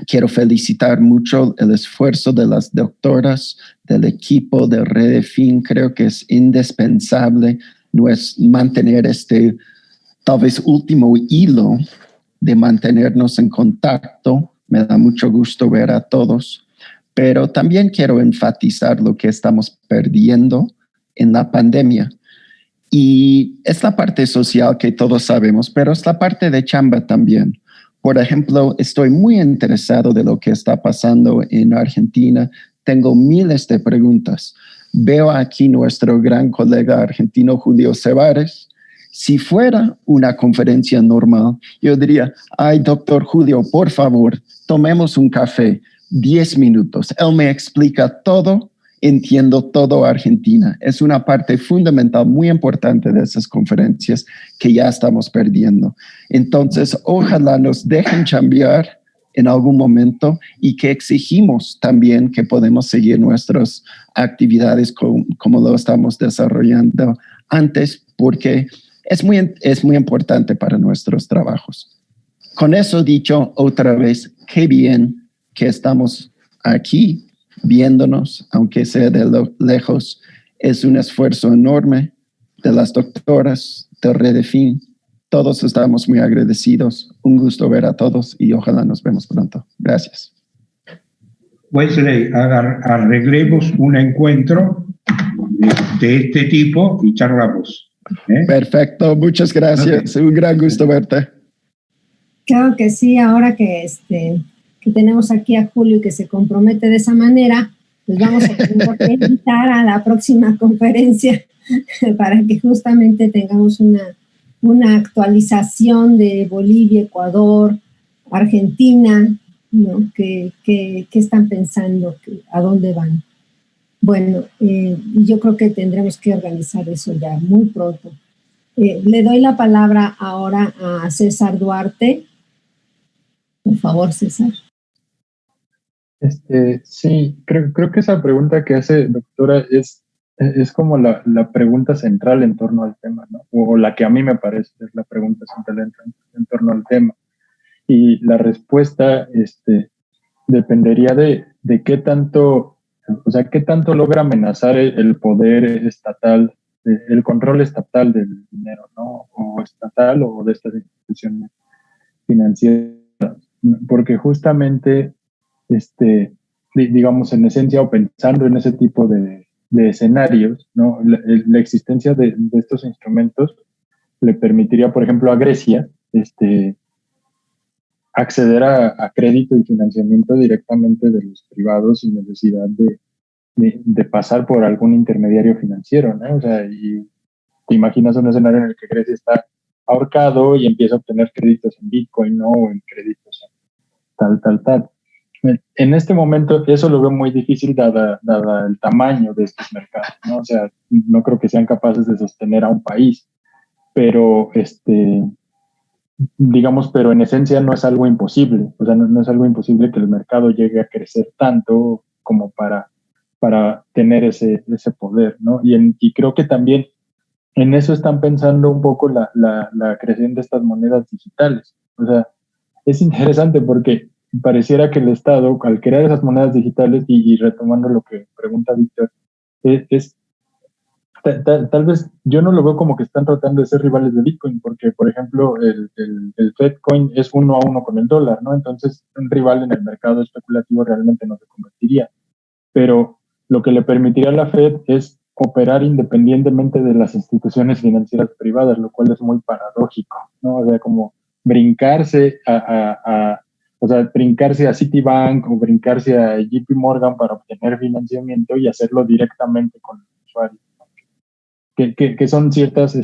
S3: quiero felicitar mucho el esfuerzo de las doctoras, del equipo de Redefin. Creo que es indispensable mantener tal vez último hilo de mantenernos en contacto. Me da mucho gusto ver a todos, pero también quiero enfatizar lo que estamos perdiendo en la pandemia. Y es la parte social que todos sabemos, pero es la parte de chamba también. Por ejemplo, estoy muy interesado de lo que está pasando en Argentina. Tengo miles de preguntas. Veo aquí nuestro gran colega argentino, Julio Cebares. Si fuera una conferencia normal, yo diría, ay, doctor Julio, por favor, tomemos un café, 10 minutos. Él me explica todo. Entiendo todo Argentina. Es una parte fundamental, muy importante de esas conferencias que ya estamos perdiendo. Entonces, ojalá nos dejen chambear en algún momento y que exigimos también que podemos seguir nuestras actividades como lo estamos desarrollando antes, porque es muy importante para nuestros trabajos. Con eso dicho, otra vez, qué bien que estamos aquí viéndonos, aunque sea de lejos. Es un esfuerzo enorme de las doctoras, de Redefin. Todos estamos muy agradecidos. Un gusto ver a todos y ojalá nos vemos pronto. Gracias.
S6: Wesley, arreglemos un encuentro de este tipo y charlamos.
S3: Perfecto, muchas gracias. Okay. Un gran gusto verte.
S2: Claro que sí, ahora que tenemos aquí a Julio y que se compromete de esa manera, pues vamos a tener que invitar a la próxima conferencia para que justamente tengamos una actualización de Bolivia, Ecuador, Argentina, ¿no? ¿Qué están pensando? ¿A dónde van? Bueno, yo creo que tendremos que organizar eso ya muy pronto. Le doy la palabra ahora a César Duarte. Por favor, César.
S4: Sí, creo que esa pregunta que hace doctora es como la pregunta central en torno al tema, ¿no? O la que a mí me parece es la pregunta central en torno al tema. Y la respuesta dependería de qué tanto, o sea, qué tanto logra amenazar el poder estatal, el control estatal del dinero, ¿no? O estatal o de estas instituciones financieras. Porque justamente, digamos, en esencia, o pensando en ese tipo de escenarios, ¿no? La existencia de estos instrumentos le permitiría, por ejemplo, a Grecia, acceder a crédito y financiamiento directamente de los privados sin necesidad de pasar por algún intermediario financiero, ¿no? O sea, y te imaginas un escenario en el que Grecia está ahorcado y empieza a obtener créditos en Bitcoin, ¿no? O en créditos en tal. En este momento eso lo veo muy difícil dada el tamaño de estos mercados, ¿no? O sea, no creo que sean capaces de sostener a un país, pero digamos, pero en esencia no es algo imposible, o sea, no es algo imposible que el mercado llegue a crecer tanto como para tener ese poder, ¿no? Y creo que también en eso están pensando un poco la creación de estas monedas digitales. O sea, es interesante porque pareciera que el Estado, al crear esas monedas digitales, y retomando lo que pregunta Víctor, tal vez yo no lo veo como que están tratando de ser rivales de Bitcoin, porque, por ejemplo, el Fedcoin es 1 a 1 con el dólar, ¿no? Entonces, un rival en el mercado especulativo realmente no se convertiría. Pero lo que le permitiría a la Fed es operar independientemente de las instituciones financieras privadas, lo cual es muy paradójico, ¿no? O sea, como brincarse brincarse a Citibank o brincarse a JP Morgan para obtener financiamiento y hacerlo directamente con el usuario. Que son ciertas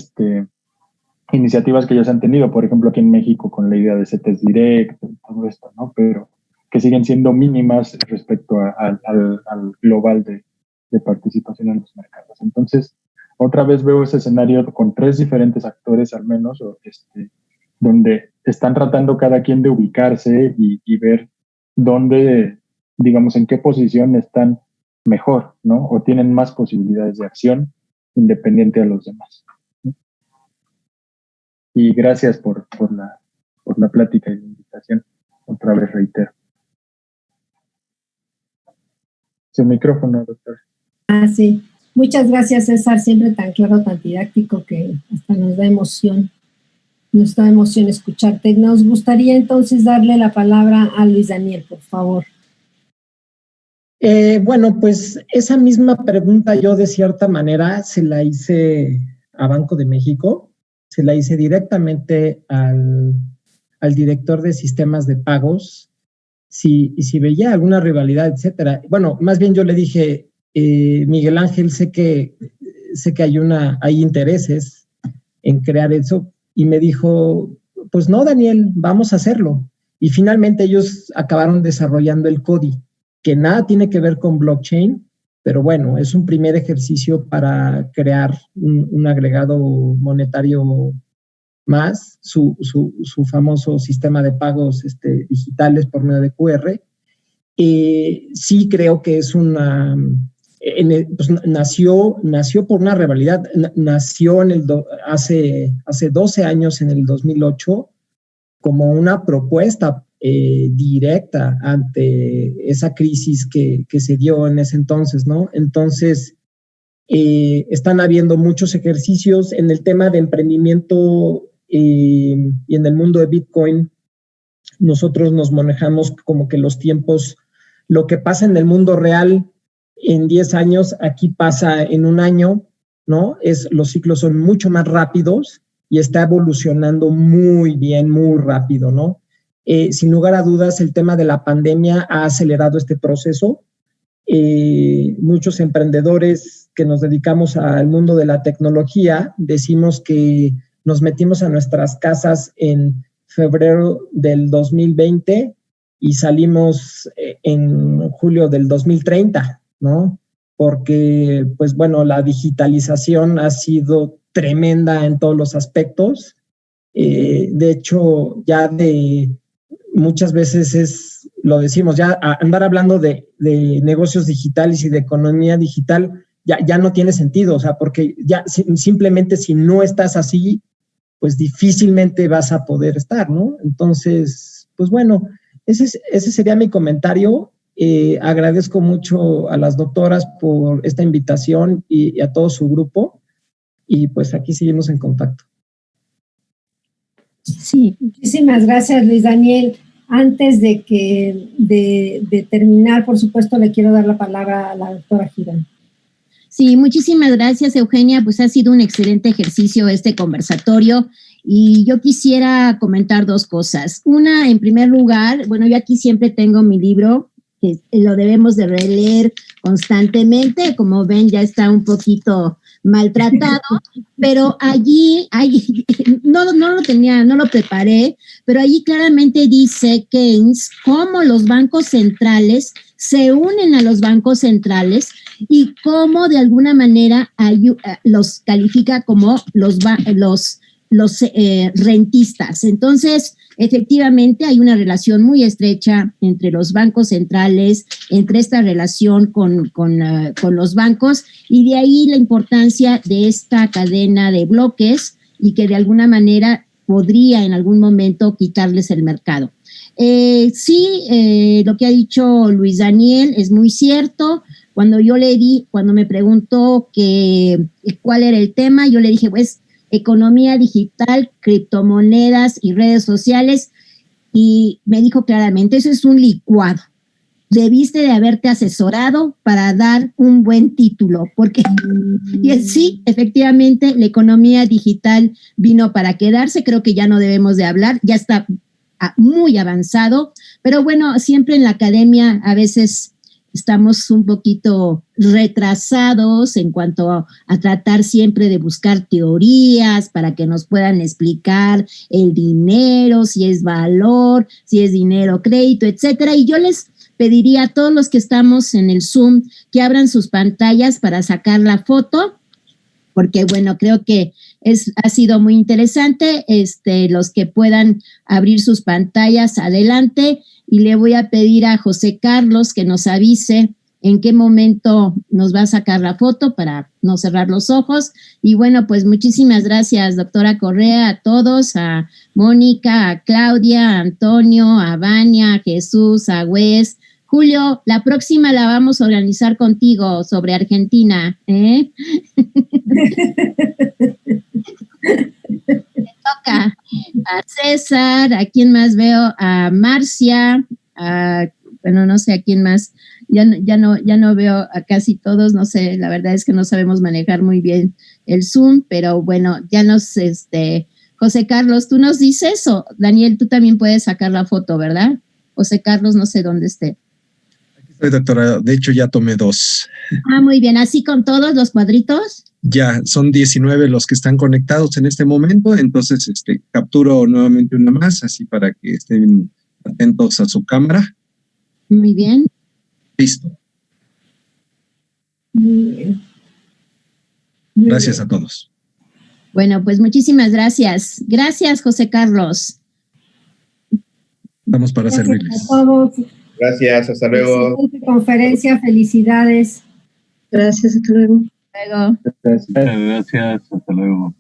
S4: iniciativas que ya se han tenido, por ejemplo, aquí en México con la idea de CETES Direct, todo esto, ¿no? Pero que siguen siendo mínimas respecto al global de participación en los mercados. Entonces, otra vez veo ese escenario con 3 diferentes actores al menos, donde están tratando cada quien de ubicarse y ver dónde, digamos, en qué posición están mejor, ¿no? O tienen más posibilidades de acción independiente a los demás. Y gracias por la plática y la invitación. Otra vez reitero. Su micrófono, doctor.
S2: Sí. Muchas gracias, César. Siempre tan claro, tan didáctico que hasta nos da emoción. Nos da emoción escucharte. Nos gustaría entonces darle la palabra a Luis Daniel, por favor.
S5: Bueno, pues esa misma pregunta yo de cierta manera se la hice a Banco de México, se la hice directamente al director de sistemas de pagos, si veía alguna rivalidad, etcétera. Bueno, más bien yo le dije, Miguel Ángel, sé que hay intereses en crear eso, y me dijo, pues no, Daniel, vamos a hacerlo. Y finalmente ellos acabaron desarrollando el CODI, que nada tiene que ver con blockchain, pero bueno, es un primer ejercicio para crear un agregado monetario más su famoso sistema de pagos digitales por medio de QR. Sí creo que es pues nació por una rivalidad. Nació hace 12 años, en el 2008, como una propuesta directa ante esa crisis que se dio en ese entonces, ¿no? Entonces, están habiendo muchos ejercicios en el tema de emprendimiento y en el mundo de Bitcoin. Nosotros nos manejamos como que los tiempos, lo que pasa en el mundo real en 10 años, aquí pasa en un año, ¿no? Los ciclos son mucho más rápidos y está evolucionando muy bien, muy rápido, ¿no? Sin lugar a dudas, el tema de la pandemia ha acelerado este proceso. Muchos emprendedores que nos dedicamos al mundo de la tecnología decimos que nos metimos a nuestras casas en febrero del 2020 y salimos en julio del 2030, ¿no? Porque, pues bueno, la digitalización ha sido tremenda en todos los aspectos. De hecho, ya muchas veces lo decimos, ya andar hablando de negocios digitales y de economía digital ya no tiene sentido, o sea, porque ya simplemente si no estás así, pues difícilmente vas a poder estar, ¿no? Entonces, pues bueno, ese sería mi comentario. Agradezco mucho a las doctoras por esta invitación y a todo su grupo, y pues aquí seguimos en contacto.
S2: Sí, muchísimas gracias, Luis Daniel. Antes de terminar, por supuesto, le quiero dar la palabra a la doctora Girón.
S1: Sí, muchísimas gracias, Eugenia. Pues ha sido un excelente ejercicio este conversatorio y yo quisiera comentar dos cosas. Una, en primer lugar, bueno, yo aquí siempre tengo mi libro, que lo debemos de releer constantemente. Como ven, ya está un poquito maltratado, pero allí no lo preparé, pero allí claramente dice Keynes cómo los bancos centrales se unen a los bancos centrales y cómo de alguna manera los califica como los rentistas. Entonces, efectivamente, hay una relación muy estrecha entre los bancos centrales, entre esta relación con los bancos, y de ahí la importancia de esta cadena de bloques y que de alguna manera podría en algún momento quitarles el mercado. Lo que ha dicho Luis Daniel es muy cierto. Cuando me preguntó cuál era el tema, yo le dije, pues, economía digital, criptomonedas y redes sociales, y me dijo claramente, eso es un licuado. Debiste de haberte asesorado para dar un buen título, porque y sí, efectivamente, la economía digital vino para quedarse. Creo que ya no debemos de hablar, ya está muy avanzado, pero bueno, siempre en la academia a veces estamos un poquito retrasados en cuanto a tratar siempre de buscar teorías para que nos puedan explicar el dinero, si es valor, si es dinero, crédito, etcétera. Y yo les pediría a todos los que estamos en el Zoom que abran sus pantallas para sacar la foto, porque bueno, creo que ha sido muy interesante. Los que puedan abrir sus pantallas, adelante. Y le voy a pedir a José Carlos que nos avise en qué momento nos va a sacar la foto para no cerrar los ojos. Y bueno, pues muchísimas gracias, doctora Correa, a todos, a Mónica, a Claudia, a Antonio, a Vania, a Jesús, a Wes. Julio, la próxima la vamos a organizar contigo sobre Argentina, ¿eh? Toca a César, a quién más veo, a Marcia, bueno, no sé a quién más, ya no veo a casi todos, no sé, la verdad es que no sabemos manejar muy bien el Zoom, pero bueno, ya José Carlos, tú nos dices, o Daniel, tú también puedes sacar la foto, ¿verdad? José Carlos, no sé dónde esté.
S7: Aquí estoy, doctora, de hecho ya tomé 2.
S1: Muy bien, ¿así con todos los cuadritos?
S7: Ya, son 19 los que están conectados en este momento, entonces capturo nuevamente una más, así para que estén atentos a su cámara.
S1: Muy bien.
S7: Listo.
S2: Muy bien.
S7: Gracias a todos.
S1: Bueno, pues muchísimas gracias. Gracias, José Carlos.
S7: Estamos para servirles.
S2: Gracias a todos.
S8: Gracias, hasta luego.
S2: Excelente conferencia, felicidades.
S9: Gracias, hasta luego.
S1: Luego.
S4: Gracias, hasta luego.